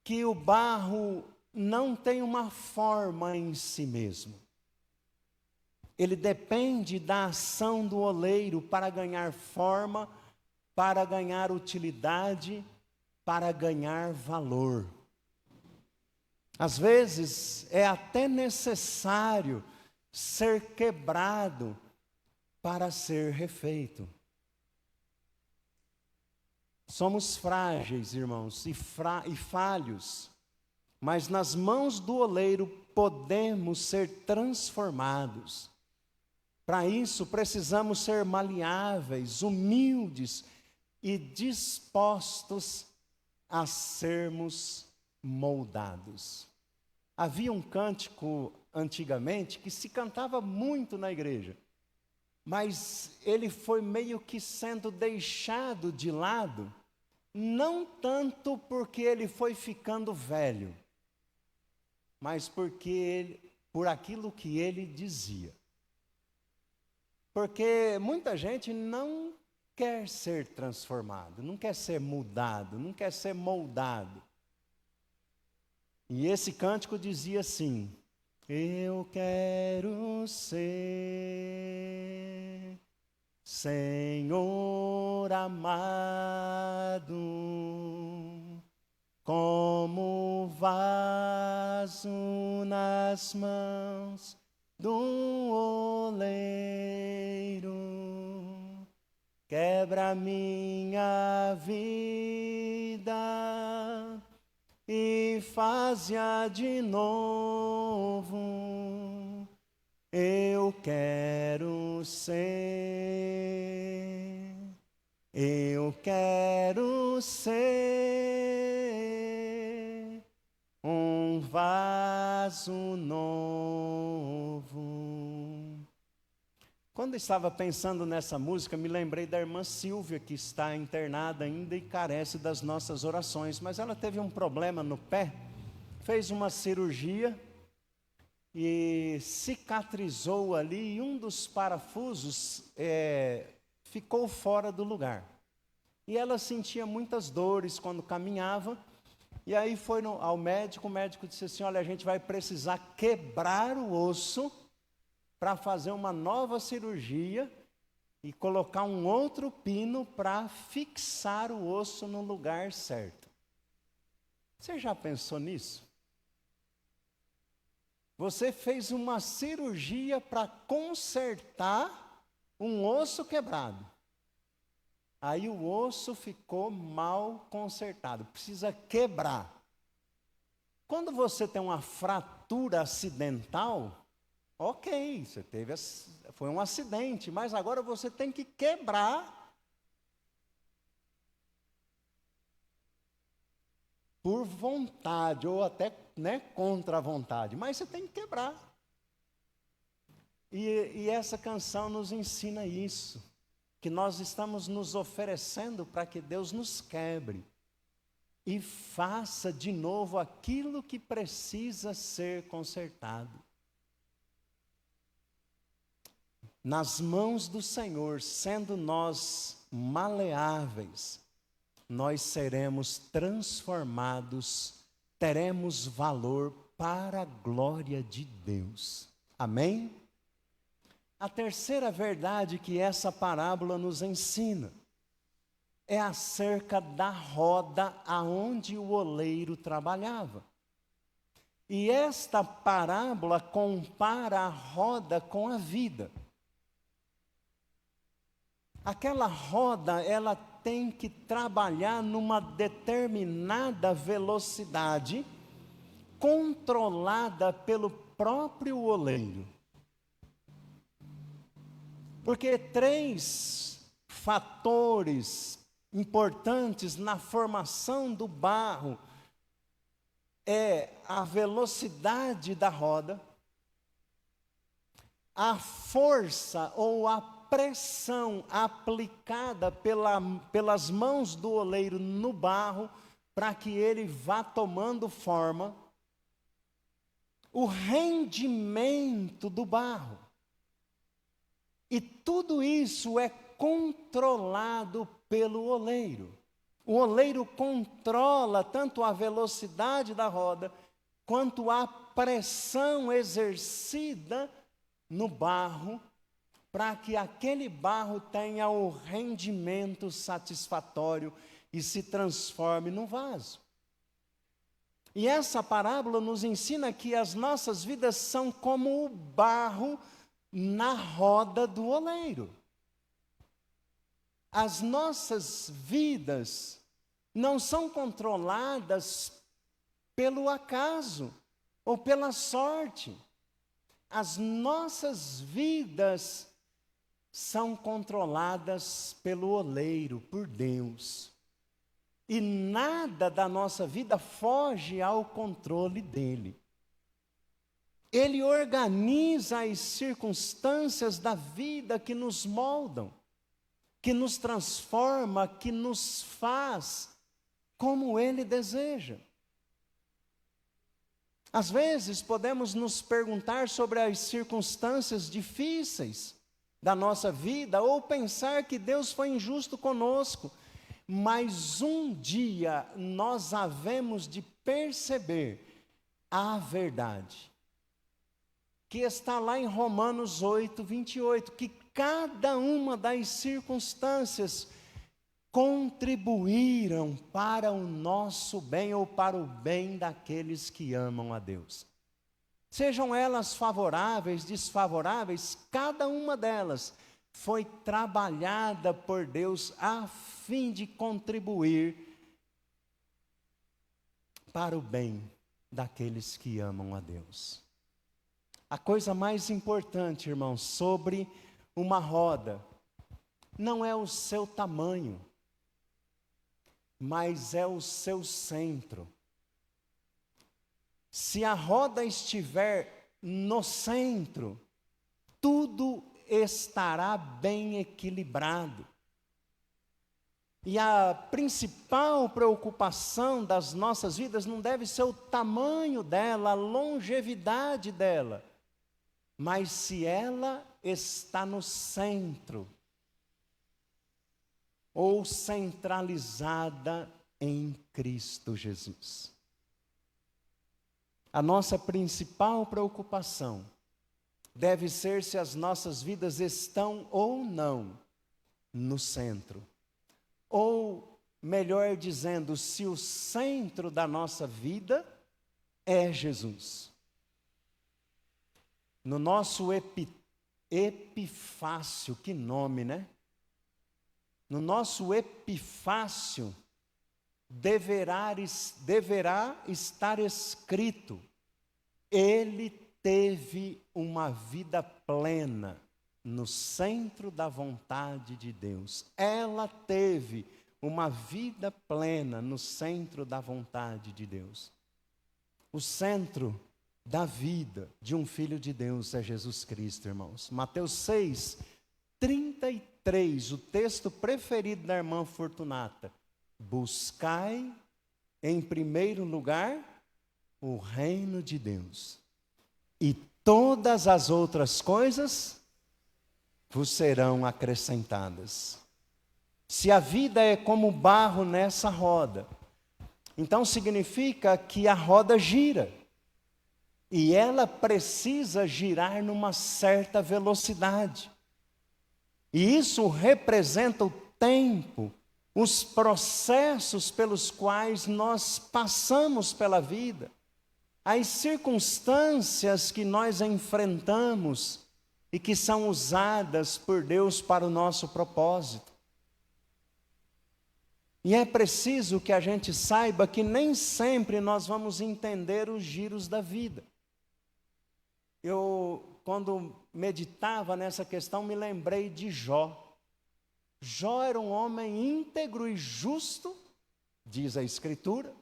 que o barro não tem uma forma em si mesmo. Ele depende da ação do oleiro para ganhar forma, para ganhar utilidade, para ganhar valor. Às vezes é até necessário ser quebrado para ser refeito. Somos frágeis, irmãos, e falhos, mas nas mãos do oleiro podemos ser transformados. Para isso precisamos ser maleáveis, humildes e dispostos a sermos moldados. Havia um cântico antigamente que se cantava muito na igreja, mas ele foi meio que sendo deixado de lado, não tanto porque ele foi ficando velho, mas por aquilo que ele dizia. Porque muita gente não quer ser transformado, não quer ser mudado, não quer ser moldado. E esse cântico dizia assim: eu quero ser, Senhor amado, como vaso nas mãos do oleiro, quebra minha vida e faz-a de novo. Eu quero ser um vaso novo. Quando eu estava pensando nessa música, me lembrei da irmã Silvia, que está internada ainda e carece das nossas orações, mas ela teve um problema no pé, fez uma cirurgia e cicatrizou ali, e um dos parafusos ficou fora do lugar. E ela sentia muitas dores quando caminhava, e aí foi ao médico, o médico disse assim: olha, a gente vai precisar quebrar o osso para fazer uma nova cirurgia e colocar um outro pino para fixar o osso no lugar certo. Você já pensou nisso? Você fez uma cirurgia para consertar um osso quebrado. Aí o osso ficou mal consertado, precisa quebrar. Quando você tem uma fratura acidental, ok, foi um acidente, mas agora você tem que quebrar por vontade, ou até contra a vontade, mas você tem que quebrar. E essa canção nos ensina isso, que nós estamos nos oferecendo para que Deus nos quebre e faça de novo aquilo que precisa ser consertado. nas mãos do Senhor, sendo nós maleáveis, nós seremos transformados, teremos valor para a glória de Deus. Amém? A terceira verdade que essa parábola nos ensina é acerca da roda aonde o oleiro trabalhava. E esta parábola compara a roda com a vida. Aquela roda, ela tem que trabalhar numa determinada velocidade, controlada pelo próprio oleiro. Porque 3 fatores importantes na formação do barro é a velocidade da roda, a força ou a pressão aplicada pelas mãos do oleiro no barro, para que ele vá tomando forma, o rendimento do barro. E tudo isso é controlado pelo oleiro. O oleiro controla tanto a velocidade da roda, quanto a pressão exercida no barro, para que aquele barro tenha o rendimento satisfatório e se transforme no vaso. E essa parábola nos ensina que as nossas vidas são como o barro na roda do oleiro. As nossas vidas não são controladas pelo acaso ou pela sorte. As nossas vidas são controladas pelo oleiro, por Deus. E nada da nossa vida foge ao controle dele. Ele organiza as circunstâncias da vida que nos moldam, que nos transforma, que nos faz como ele deseja. Às vezes podemos nos perguntar sobre as circunstâncias difíceis da nossa vida, ou pensar que Deus foi injusto conosco, mas um dia nós havemos de perceber a verdade, que está lá em Romanos 8, 28, que cada uma das circunstâncias contribuíram para o nosso bem, ou para o bem daqueles que amam a Deus. Sejam elas favoráveis, desfavoráveis, cada uma delas foi trabalhada por Deus a fim de contribuir para o bem daqueles que amam a Deus. A coisa mais importante, irmãos, sobre uma roda, não é o seu tamanho, mas é o seu centro. Se a roda estiver no centro, tudo estará bem equilibrado. E a principal preocupação das nossas vidas não deve ser o tamanho dela, a longevidade dela, mas se ela está no centro, ou centralizada em Cristo Jesus. A nossa principal preocupação deve ser se as nossas vidas estão ou não no centro. Ou, melhor dizendo, se o centro da nossa vida é Jesus. No nosso epifácio, que nome, né? No nosso epifácio deverá estar escrito: ele teve uma vida plena no centro da vontade de Deus. Ela teve uma vida plena no centro da vontade de Deus. O centro da vida de um filho de Deus é Jesus Cristo, irmãos. Mateus 6, 33, o texto preferido da irmã Fortunata. Buscai em primeiro lugar o reino de Deus, e todas as outras coisas vos serão acrescentadas. Se a vida é como barro nessa roda, então significa que a roda gira. E ela precisa girar numa certa velocidade. E isso representa o tempo, os processos pelos quais nós passamos pela vida, as circunstâncias que nós enfrentamos e que são usadas por Deus para o nosso propósito. E é preciso que a gente saiba que nem sempre nós vamos entender os giros da vida. Quando meditava nessa questão, me lembrei de Jó. Jó era um homem íntegro e justo, diz a Escritura,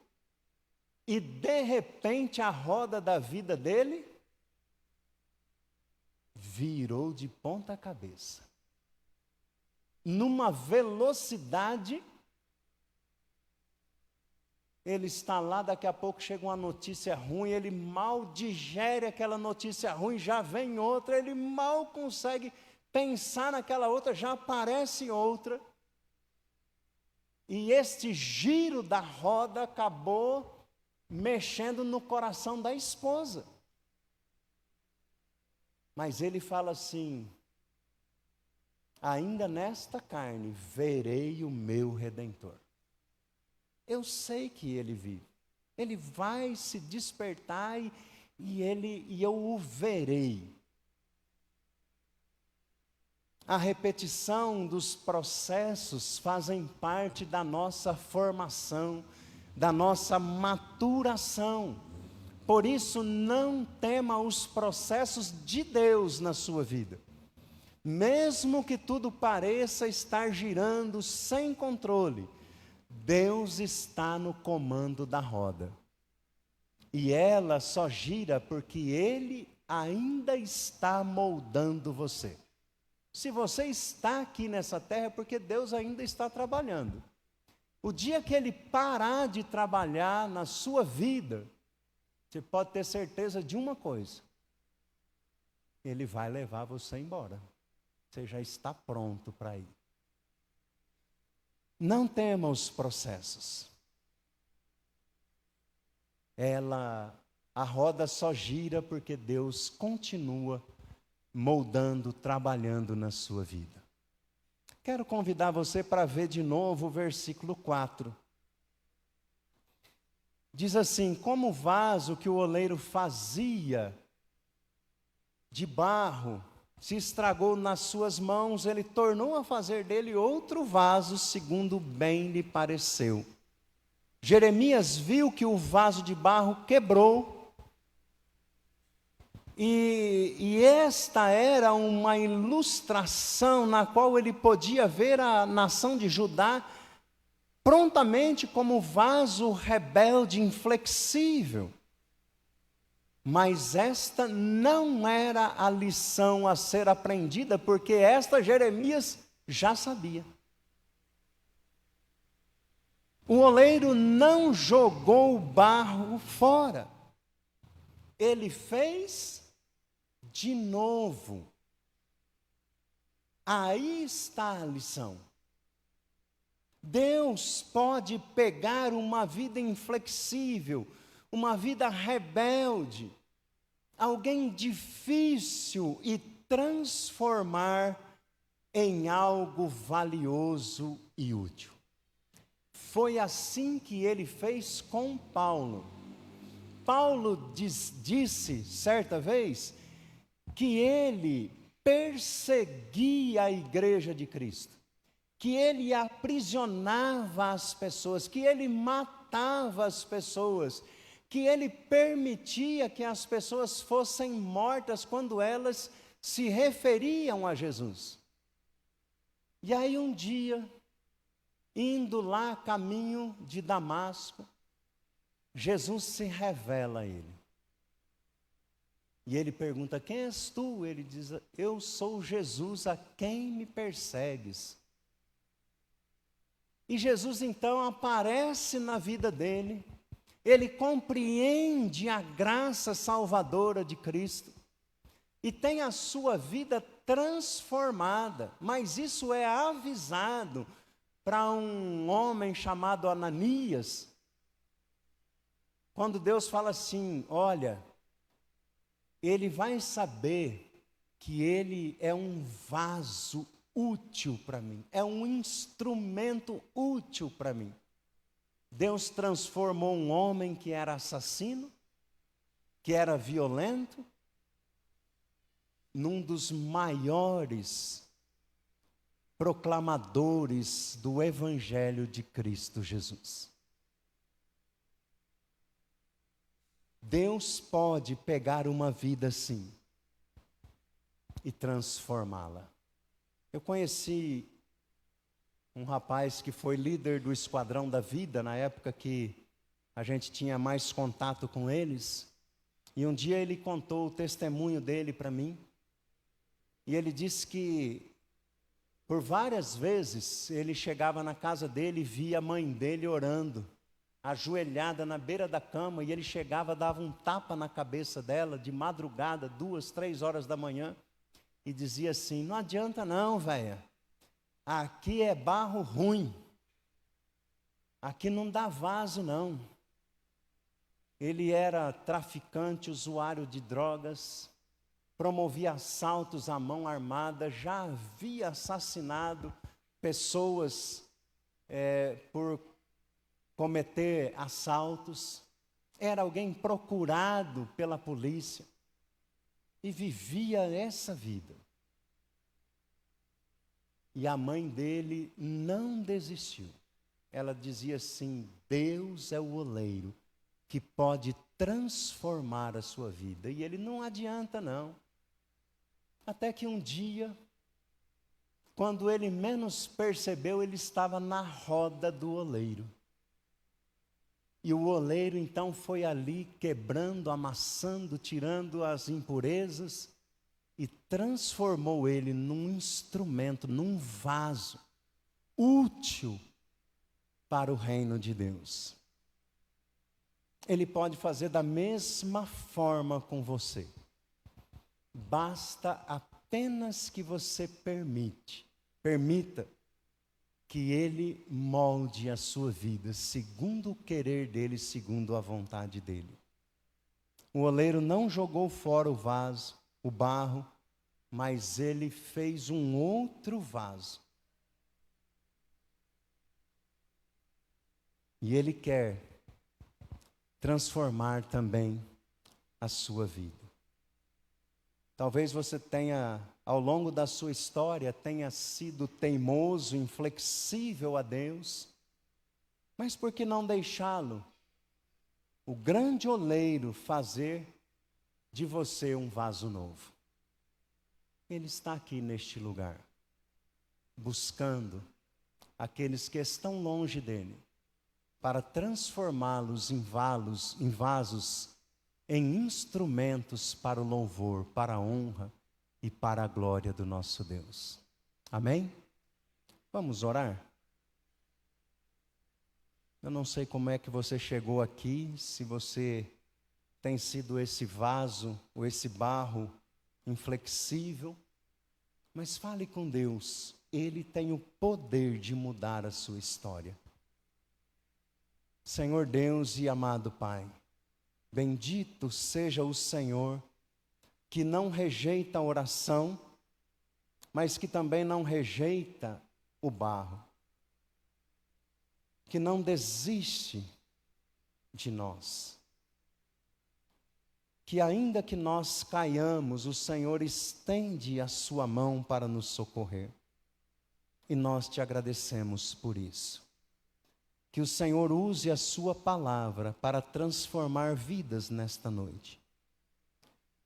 e de repente a roda da vida dele virou de ponta cabeça. Numa velocidade, ele está lá, daqui a pouco chega uma notícia ruim, ele mal digere aquela notícia ruim, já vem outra, ele mal consegue pensar naquela outra, já aparece outra. E este giro da roda acabou mexendo no coração da esposa. Mas ele fala assim: ainda nesta carne verei o meu Redentor. Eu sei que ele vive. Ele vai se despertar e eu o verei. A repetição dos processos fazem parte da nossa formação, da nossa maturação. Por isso, não tema os processos de Deus na sua vida. Mesmo que tudo pareça estar girando sem controle, Deus está no comando da roda. E ela só gira porque Ele ainda está moldando você. Se você está aqui nessa terra é porque Deus ainda está trabalhando. O dia que Ele parar de trabalhar na sua vida, você pode ter certeza de uma coisa: Ele vai levar você embora. Você já está pronto para ir. Não tema os processos. A roda só gira porque Deus continua moldando, trabalhando na sua vida. Quero convidar você para ver de novo o versículo 4. Diz assim: como o vaso que o oleiro fazia de barro se estragou nas suas mãos, ele tornou a fazer dele outro vaso, segundo bem lhe pareceu. Jeremias viu que o vaso de barro quebrou, e esta era uma ilustração na qual ele podia ver a nação de Judá prontamente como vaso rebelde, inflexível. Mas esta não era a lição a ser aprendida, porque esta Jeremias já sabia. O oleiro não jogou o barro fora. Ele fez de novo. Aí está a lição. Deus pode pegar uma vida inflexível, uma vida rebelde, alguém difícil, e transformar em algo valioso e útil. Foi assim que ele fez com Paulo. Paulo disse certa vez que ele perseguia a igreja de Cristo, que ele aprisionava as pessoas, que ele matava as pessoas, que ele permitia que as pessoas fossem mortas quando elas se referiam a Jesus. E aí um dia, indo lá caminho de Damasco, Jesus se revela a ele. E ele pergunta: quem és tu? Ele diz: eu sou Jesus, a quem me persegues. E Jesus então aparece na vida dele. Ele compreende a graça salvadora de Cristo e tem a sua vida transformada. Mas isso é avisado para um homem chamado Ananias, quando Deus fala assim: olha, ele vai saber que ele é um vaso útil para mim, é um instrumento útil para mim. Deus transformou um homem que era assassino, que era violento, num dos maiores proclamadores do Evangelho de Cristo Jesus. Deus pode pegar uma vida assim e transformá-la. Eu conheci um rapaz que foi líder do Esquadrão da Vida, na época que a gente tinha mais contato com eles, e um dia ele contou o testemunho dele para mim, e ele disse que por várias vezes ele chegava na casa dele e via a mãe dele orando, ajoelhada na beira da cama, e ele chegava, dava um tapa na cabeça dela, de madrugada, 2, 3 horas da manhã, e dizia assim: não adianta não, velha, aqui é barro ruim, aqui não dá vaso não. Ele era traficante, usuário de drogas, promovia assaltos à mão armada, já havia assassinado pessoas por cometer assaltos, era alguém procurado pela polícia e vivia essa vida. E a mãe dele não desistiu. Ela dizia assim: Deus é o oleiro que pode transformar a sua vida. E ele: não adianta não. Até que um dia, quando ele menos percebeu, ele estava na roda do oleiro. E o oleiro então foi ali quebrando, amassando, tirando as impurezas e transformou ele num instrumento, num vaso útil para o reino de Deus. Ele pode fazer da mesma forma com você. Basta apenas que você permita que Ele molde a sua vida segundo o querer dEle, segundo a vontade dEle. O oleiro não jogou fora o vaso, o barro, mas ele fez um outro vaso. E Ele quer transformar também a sua vida. Talvez você tenha, ao longo da sua história, tenha sido teimoso, inflexível a Deus, mas por que não deixá-lo, o grande oleiro, fazer de você um vaso novo? Ele está aqui neste lugar, buscando aqueles que estão longe dele, para transformá-los em vasos, em instrumentos para o louvor, para a honra e para a glória do nosso Deus. Amém? Vamos orar? Eu não sei como é que você chegou aqui, se você tem sido esse vaso ou esse barro inflexível, mas fale com Deus, Ele tem o poder de mudar a sua história. Senhor Deus e amado Pai, bendito seja o Senhor, que não rejeita a oração, mas que também não rejeita o barro, que não desiste de nós, que ainda que nós caiamos, o Senhor estende a sua mão para nos socorrer, e nós te agradecemos por isso. Que o Senhor use a sua palavra para transformar vidas nesta noite.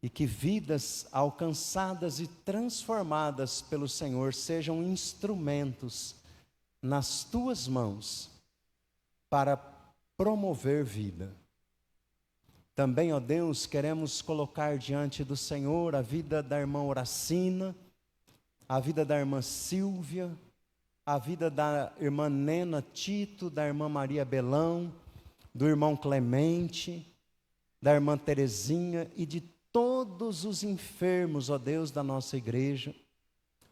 E que vidas alcançadas e transformadas pelo Senhor sejam instrumentos nas tuas mãos para promover vida. Também, ó Deus, queremos colocar diante do Senhor a vida da irmã Horacina, a vida da irmã Silvia, a vida da irmã Nena Tito, da irmã Maria Belão, do irmão Clemente, da irmã Terezinha e de todos os enfermos, ó Deus, da nossa igreja,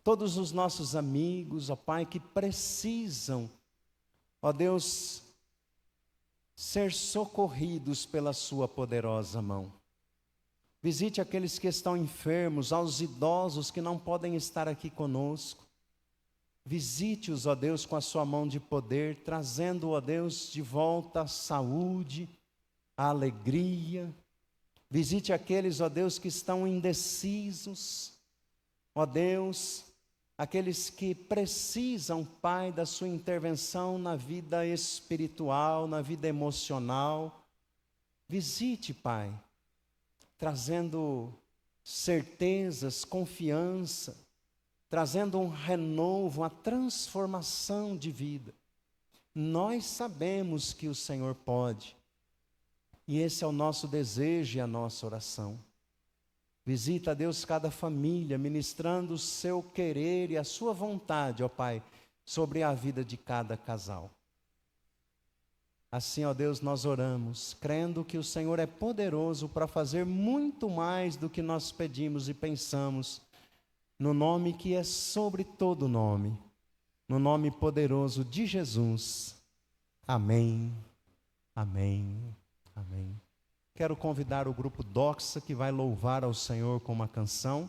todos os nossos amigos, ó Pai, que precisam, ó Deus, ser socorridos pela sua poderosa mão. Visite aqueles que estão enfermos, aos idosos que não podem estar aqui conosco. Visite-os, ó Deus, com a sua mão de poder, trazendo, ó Deus, de volta a saúde, a alegria. Visite aqueles, ó Deus, que estão indecisos. Ó Deus, aqueles que precisam, Pai, da sua intervenção na vida espiritual, na vida emocional. Visite, Pai, trazendo certezas, confiança, trazendo um renovo, uma transformação de vida. Nós sabemos que o Senhor pode, e esse é o nosso desejo e a nossa oração. Visita, Deus, cada família, ministrando o seu querer e a sua vontade, ó Pai, sobre a vida de cada casal. Assim, ó Deus, nós oramos, crendo que o Senhor é poderoso para fazer muito mais do que nós pedimos e pensamos, no nome que é sobre todo nome, no nome poderoso de Jesus. Amém, amém, amém. Quero convidar o grupo Doxa, que vai louvar ao Senhor com uma canção.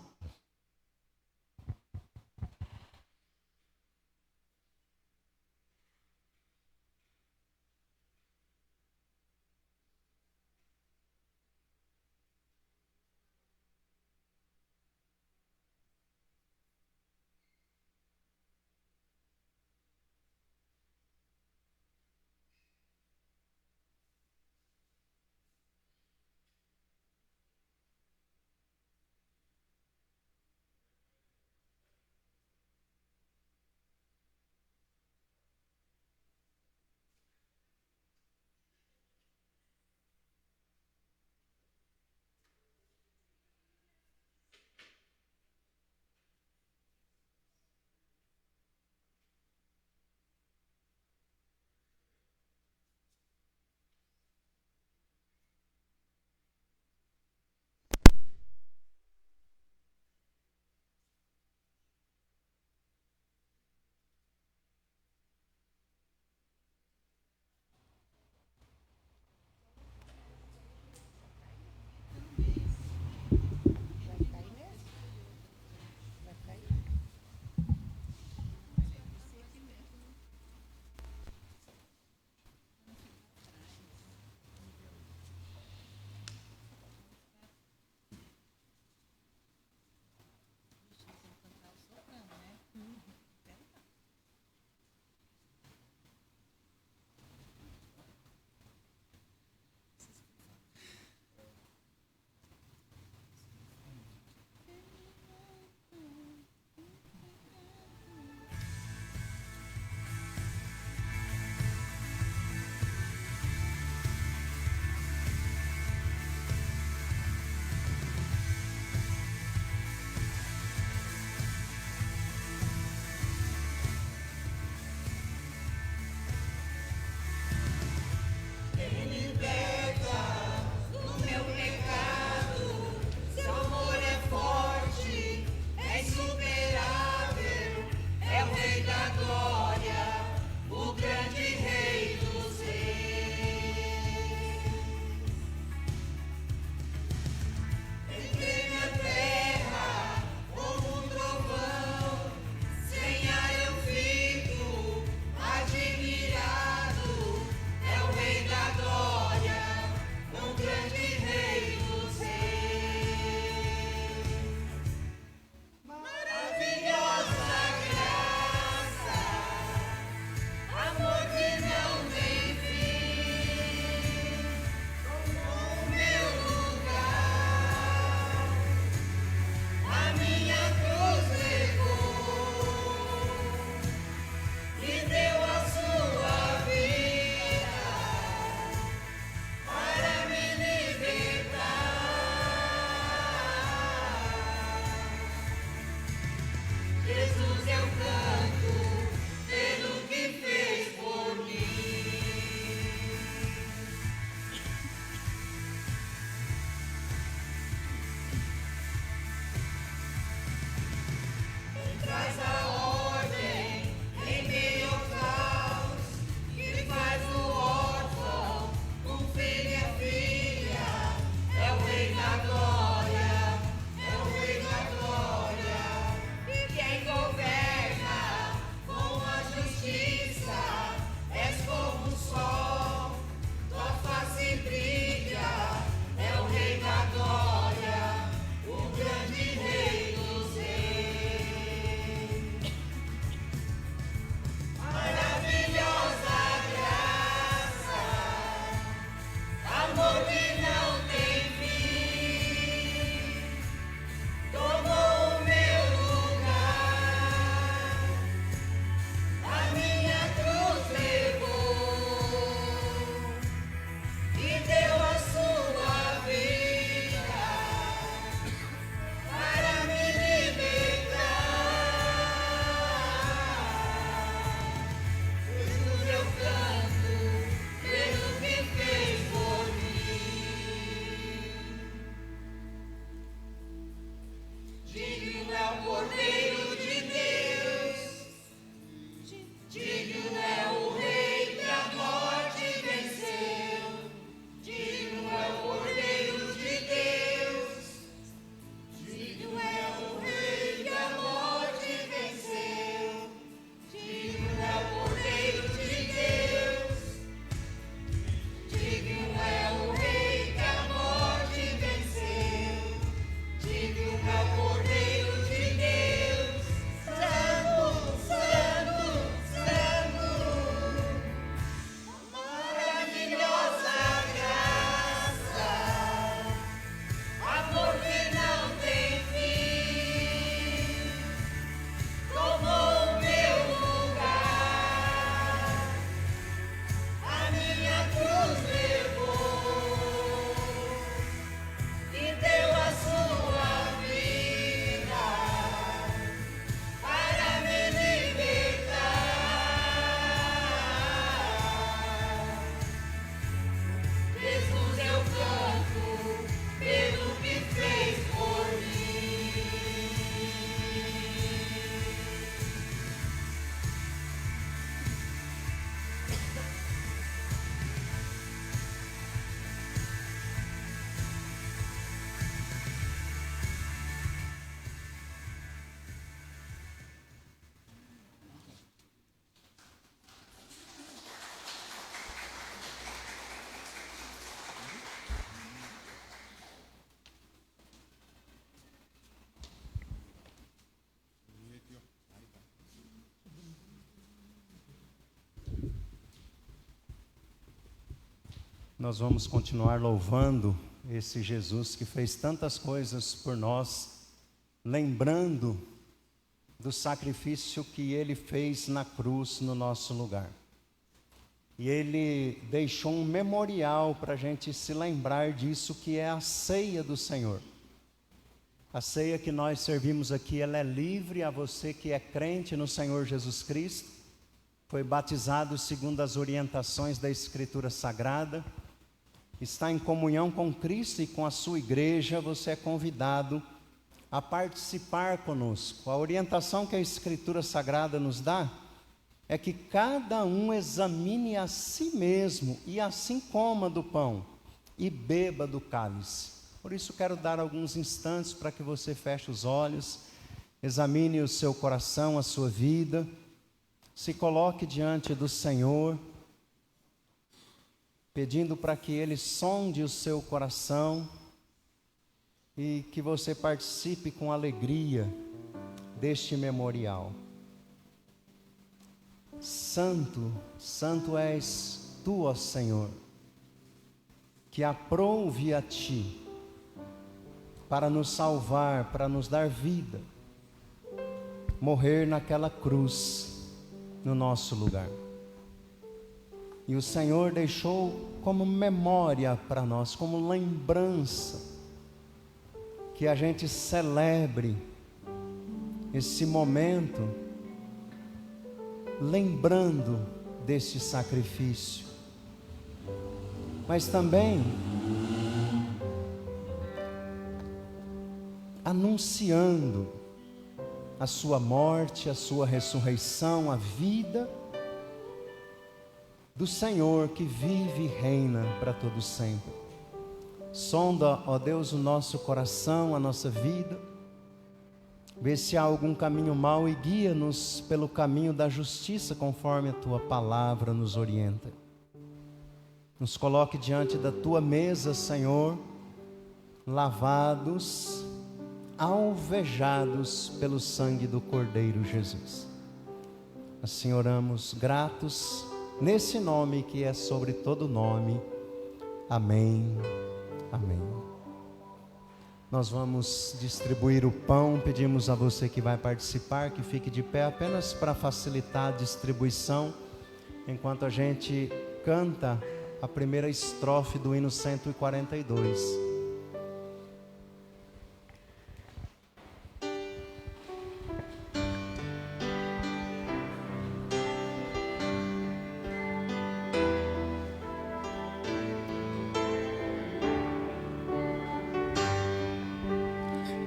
Nós vamos continuar louvando esse Jesus que fez tantas coisas por nós, lembrando do sacrifício que Ele fez na cruz no nosso lugar. E Ele deixou um memorial para a gente se lembrar disso, que é a ceia do Senhor. A ceia que nós servimos aqui, ela é livre a você que é crente no Senhor Jesus Cristo, foi batizado segundo as orientações da Escritura Sagrada, está em comunhão com Cristo e com a sua igreja. Você é convidado a participar conosco. A orientação que a Escritura Sagrada nos dá é que cada um examine a si mesmo e assim coma do pão e beba do cálice. Por isso quero dar alguns instantes para que você feche os olhos, examine o seu coração, a sua vida, se coloque diante do Senhor, pedindo para que Ele sonde o seu coração e que você participe com alegria deste memorial. Santo, santo és tu, ó Senhor, que aprouve a Ti para nos salvar, para nos dar vida, morrer naquela cruz no nosso lugar. E o Senhor deixou como memória para nós, como lembrança, que a gente celebre esse momento, lembrando desse sacrifício, mas também anunciando a sua morte, a sua ressurreição, a vida do Senhor que vive e reina para todo sempre. Sonda, ó Deus, o nosso coração, a nossa vida, vê se há algum caminho mau e guia-nos pelo caminho da justiça, conforme a Tua palavra nos orienta. Nos coloque diante da Tua mesa, Senhor, lavados, alvejados pelo sangue do Cordeiro Jesus. Assim oramos gratos, nesse nome que é sobre todo nome. Amém, amém. Nós vamos distribuir o pão. Pedimos a você que vai participar que fique de pé apenas para facilitar a distribuição, enquanto a gente canta a primeira estrofe do hino 142.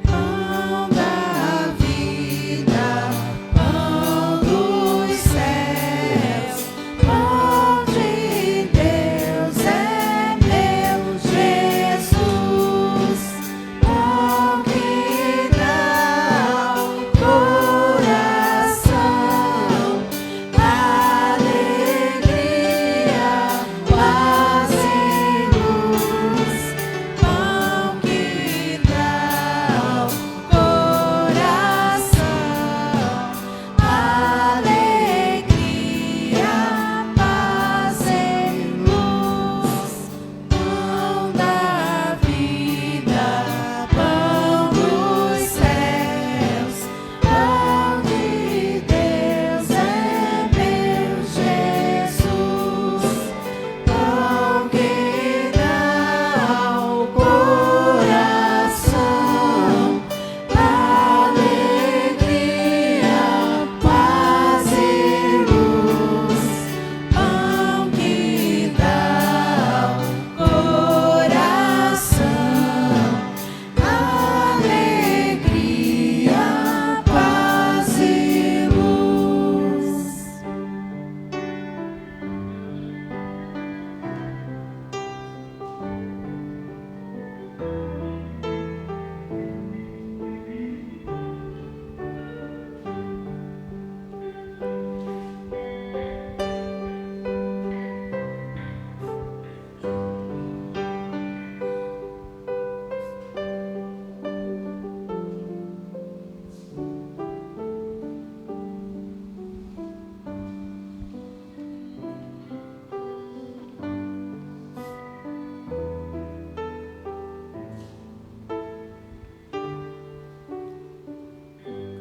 Pão da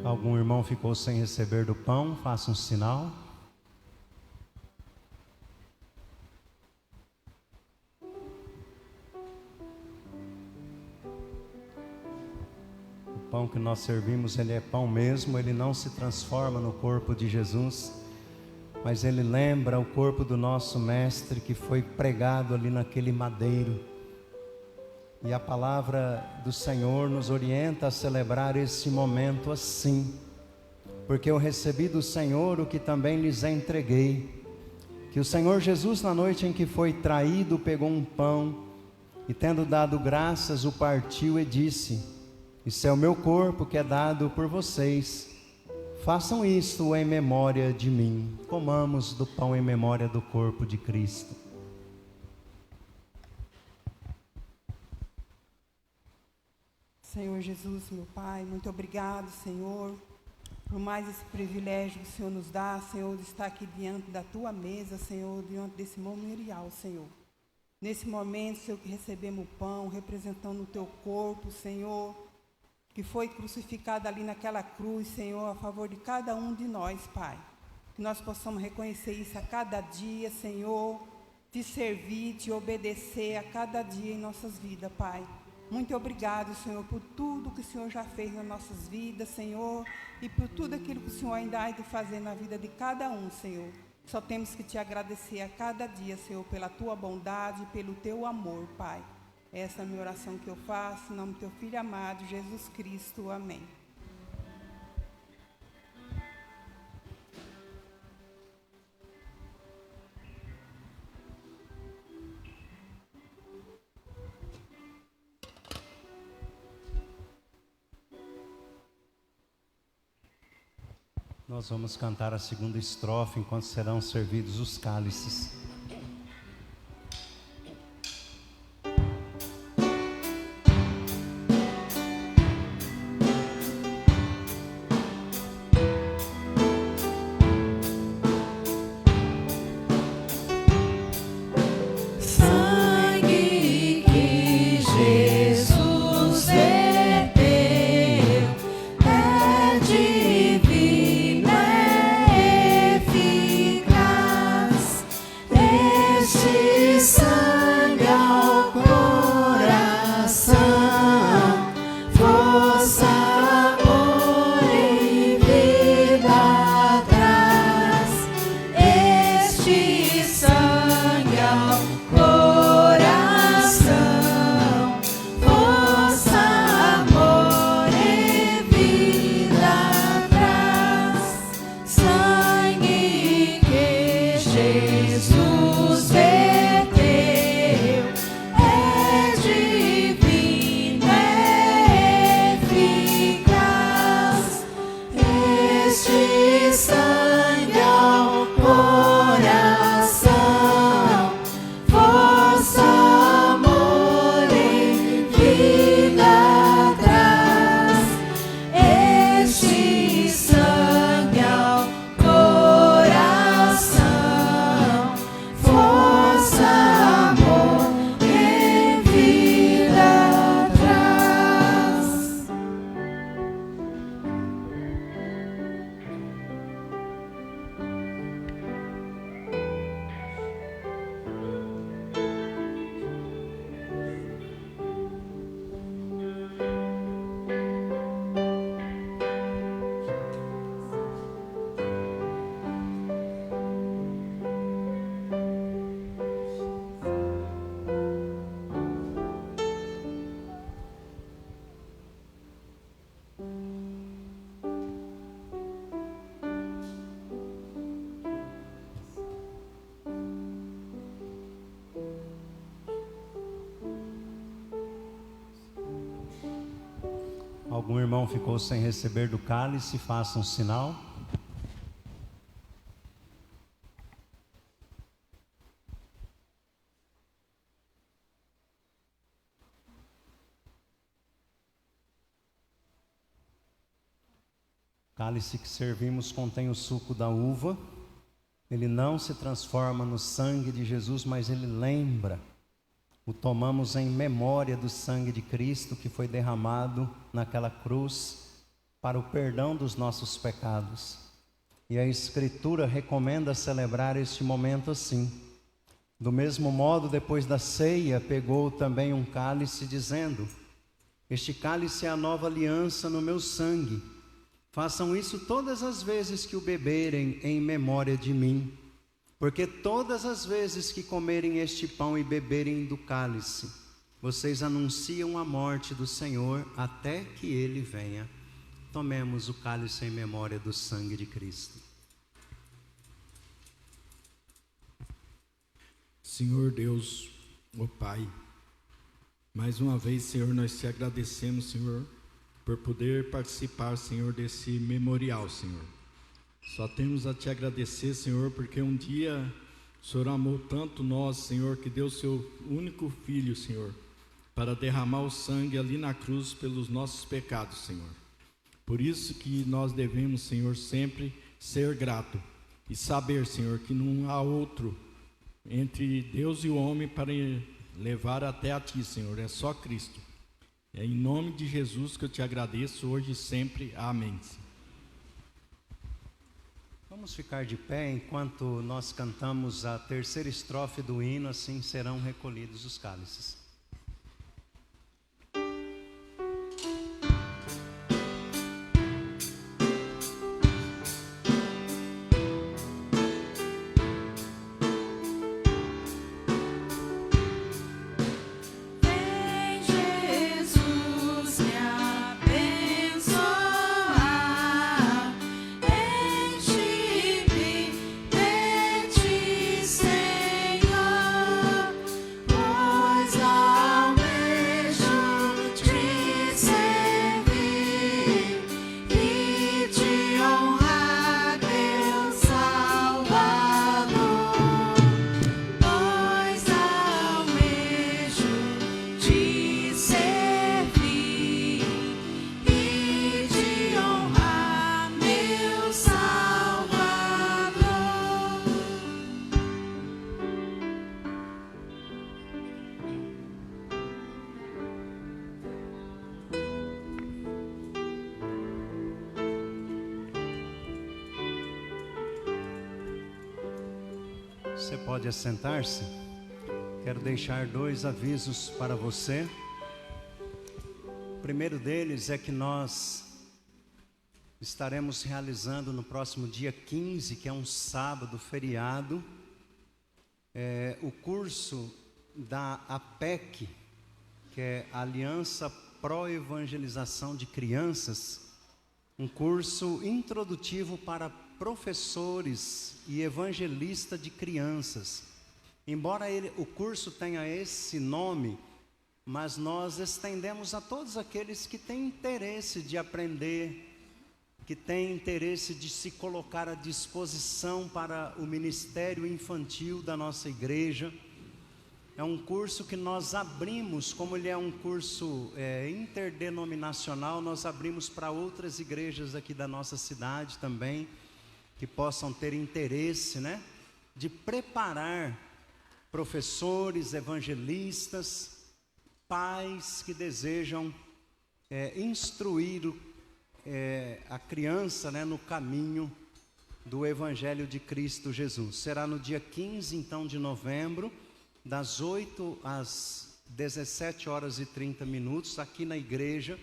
Algum irmão ficou sem receber do pão? Faça um sinal. O pão que nós servimos, ele é pão mesmo, ele não se transforma no corpo de Jesus, mas ele lembra o corpo do nosso mestre que foi pregado ali naquele madeiro. E a palavra do Senhor nos orienta a celebrar esse momento assim, porque eu recebi do Senhor o que também lhes entreguei, que o Senhor Jesus, na noite em que foi traído, pegou um pão e, tendo dado graças, o partiu e disse: isso é o meu corpo que é dado por vocês, façam isto em memória de mim. Comamos do pão em memória do corpo de Cristo. Senhor Jesus, meu Pai, muito obrigado, Senhor, por mais esse privilégio que o Senhor nos dá, Senhor, de estar aqui diante da Tua mesa, Senhor, diante desse memorial, Senhor. Nesse momento, Senhor, que recebemos o pão, representando o Teu corpo, Senhor, que foi crucificado ali naquela cruz, Senhor, a favor de cada um de nós, Pai. Que nós possamos reconhecer isso a cada dia, Senhor, te servir, te obedecer a cada dia em nossas vidas, Pai. Muito obrigado, Senhor, por tudo que o Senhor já fez nas nossas vidas, Senhor, e por tudo aquilo que o Senhor ainda há de fazer na vida de cada um, Senhor. Só temos que te agradecer a cada dia, Senhor, pela Tua bondade, pelo Teu amor, Pai. Essa é a minha oração que eu faço, em nome do Teu Filho amado, Jesus Cristo. Amém. Nós vamos cantar a segunda estrofe enquanto serão servidos os cálices. Algum irmão ficou sem receber do cálice? Faça um sinal. O cálice que servimos contém o suco da uva. Ele não se transforma no sangue de Jesus, mas ele lembra. O tomamos em memória do sangue de Cristo que foi derramado naquela cruz para o perdão dos nossos pecados. E a Escritura recomenda celebrar este momento assim. Do mesmo modo, depois da ceia, pegou também um cálice, dizendo: este cálice é a nova aliança no meu sangue. Façam isso todas as vezes que o beberem em memória de mim. Porque todas as vezes que comerem este pão e beberem do cálice, vocês anunciam a morte do Senhor até que Ele venha. Tomemos o cálice em memória do sangue de Cristo. Senhor Deus, ó Pai, mais uma vez, Senhor, nós te agradecemos, Senhor, por poder participar, Senhor, desse memorial, Senhor. Só temos a te agradecer, Senhor, porque um dia o Senhor amou tanto nós, Senhor, que deu seu único Filho, Senhor, para derramar o sangue ali na cruz pelos nossos pecados, Senhor. Por isso que nós devemos, Senhor, sempre ser grato e saber, Senhor, que não há outro entre Deus e o homem para levar até a Ti, Senhor, é só Cristo. É em nome de Jesus que eu te agradeço hoje e sempre. Amém. Vamos ficar de pé enquanto nós cantamos a terceira estrofe do hino, assim serão recolhidos os cálices. Você pode assentar-se. Quero deixar 2 avisos para você. O primeiro deles é que nós estaremos realizando no próximo dia 15, que é um sábado, feriado, o curso da APEC, que é Aliança Pro Evangelização de Crianças, um curso introdutivo para professores e evangelista de crianças. Embora o curso tenha esse nome, mas nós estendemos a todos aqueles que têm interesse de aprender, que têm interesse de se colocar à disposição para o ministério infantil da nossa igreja. É um curso que nós abrimos, como ele é um curso interdenominacional, nós abrimos para outras igrejas aqui da nossa cidade também, que possam ter interesse, de preparar professores, evangelistas, pais que desejam instruir a criança, no caminho do Evangelho de Cristo Jesus. Será no dia 15, então, de novembro, das 8 às 17h30, aqui na igreja.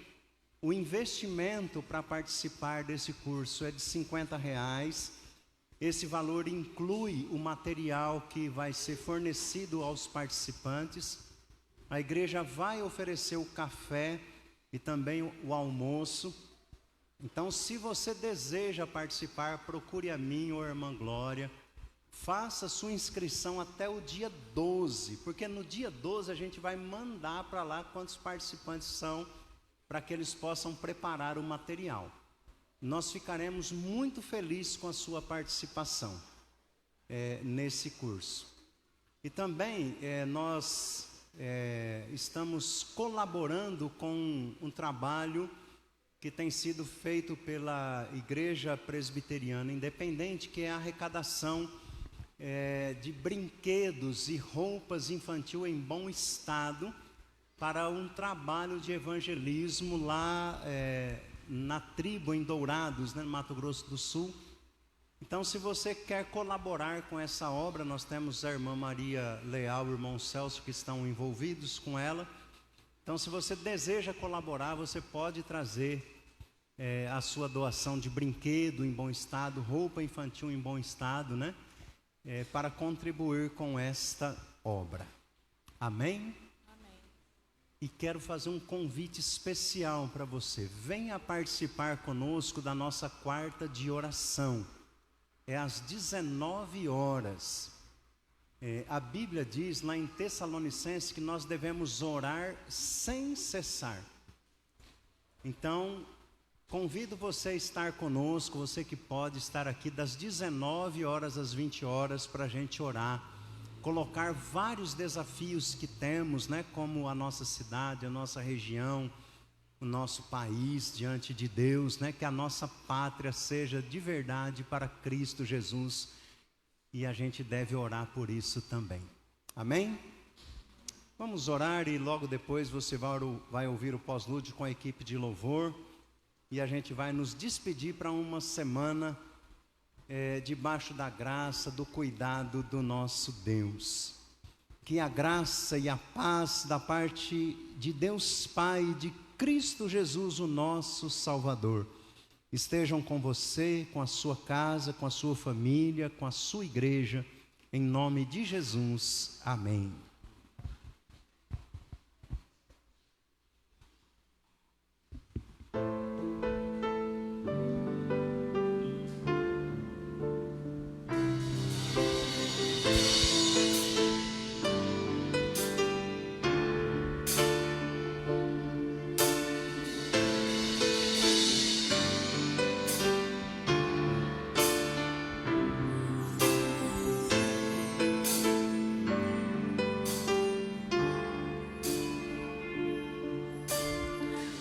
O investimento para participar desse curso é de R$50. Esse valor inclui o material que vai ser fornecido aos participantes. A igreja vai oferecer o café e também o almoço. Então, se você deseja participar, procure a mim ou a irmã Glória. Faça sua inscrição até o dia 12, porque no dia 12 a gente vai mandar para lá quantos participantes são, para que eles possam preparar o material. Nós ficaremos muito felizes com a sua participação nesse curso. E também nós estamos colaborando com um trabalho que tem sido feito pela Igreja Presbiteriana Independente, que é a arrecadação de brinquedos e roupas infantil em bom estado, para um trabalho de evangelismo lá na tribo em Dourados, né, no Mato Grosso do Sul. Então, se você quer colaborar com essa obra, nós temos a irmã Maria Leal e o irmão Celso que estão envolvidos com ela. Então, se você deseja colaborar, você pode trazer a sua doação de brinquedo em bom estado, roupa infantil em bom estado, né? Para contribuir com esta obra. Amém? Amém. E quero fazer um convite especial para você. Venha participar conosco da nossa quarta de oração. É às 19 horas. A Bíblia diz lá em Tessalonicenses que nós devemos orar sem cessar. Então, convido você a estar conosco, você que pode estar aqui das 19 horas às 20 horas para a gente orar. Colocar vários desafios que temos, né, como a nossa cidade, a nossa região, o nosso país diante de Deus, né, que a nossa pátria seja de verdade para Cristo Jesus, e a gente deve orar por isso também. Amém? Vamos orar e logo depois você vai ouvir o pós-lúdio com a equipe de louvor, e a gente vai nos despedir para uma semana debaixo da graça, do cuidado do nosso Deus. Que a graça e a paz da parte de Deus Pai e de Cristo Jesus, o nosso Salvador, estejam com você, com a sua casa, com a sua família, com a sua igreja, em nome de Jesus. Amém.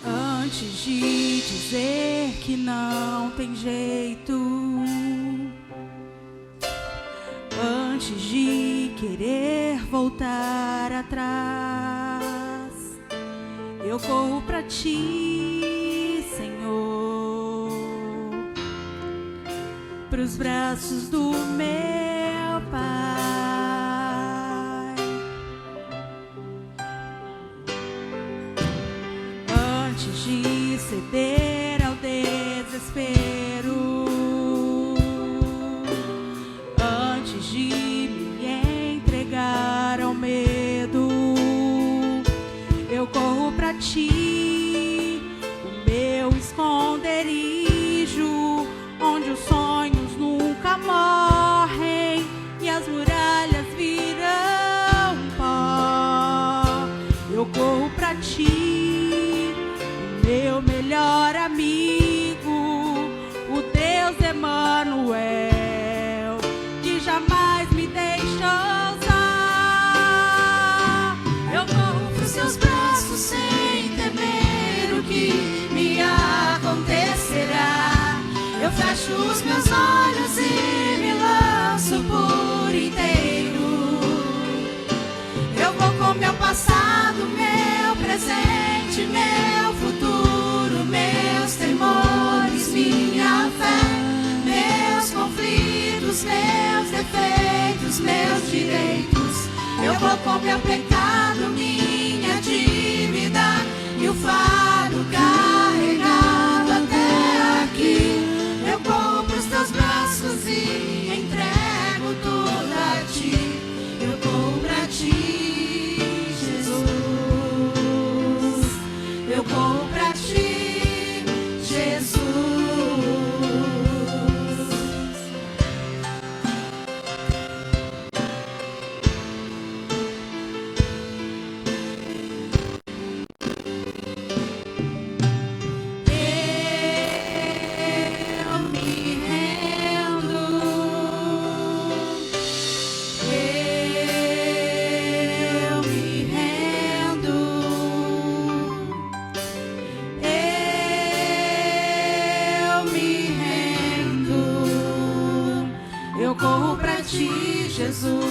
Antes de dizer que não tem jeito, antes de querer voltar atrás, eu corro pra ti, Senhor, pros braços do meu Pai. Antes de ceder ao desespero, antes de me entregar ao medo, eu corro pra ti, o meu esconderijo, onde os sonhos nunca morrem e as muralhas viram pó. Eu corro pra ti, meu melhor amigo, o Deus Emanuel, que jamais me deixa usar. Eu corro pros seus braços sem temer o que me acontecerá. Eu fecho os meus olhos e me lanço por inteiro. Eu vou com meu passado, meu presente, meu futuro, meus temores, minha fé, meus conflitos, meus defeitos, meus direitos. Eu vou com meu pecado, minha dívida e o fardo carregado até aqui. Eu corro pros teus braços e entrego tudo a ti. Eu corro pra ti, Jesus. Eu corro pra ti, Jesus. Eu me rendo. Eu me rendo. Eu me rendo. Eu corro pra ti, Jesus.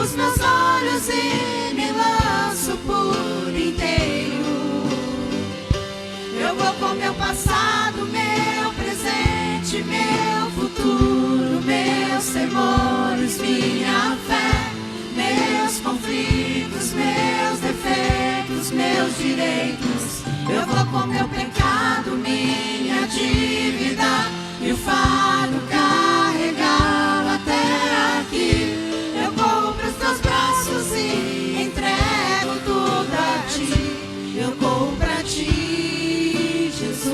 os meus olhos e me lanço por inteiro. Eu vou com meu passado, meu presente, meu futuro, meus temores, minha fé, meus conflitos, meus defeitos, meus direitos. Eu vou com meu pecado, minha dívida e o fardo carregá-lo até aqui. Eu corro pros teus braços e entrego tudo a ti. Eu corro pra ti, Jesus.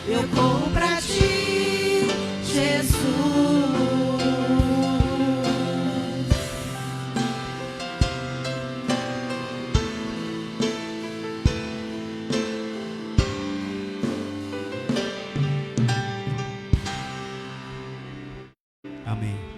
Eu corro pra ti, Jesus. Amém.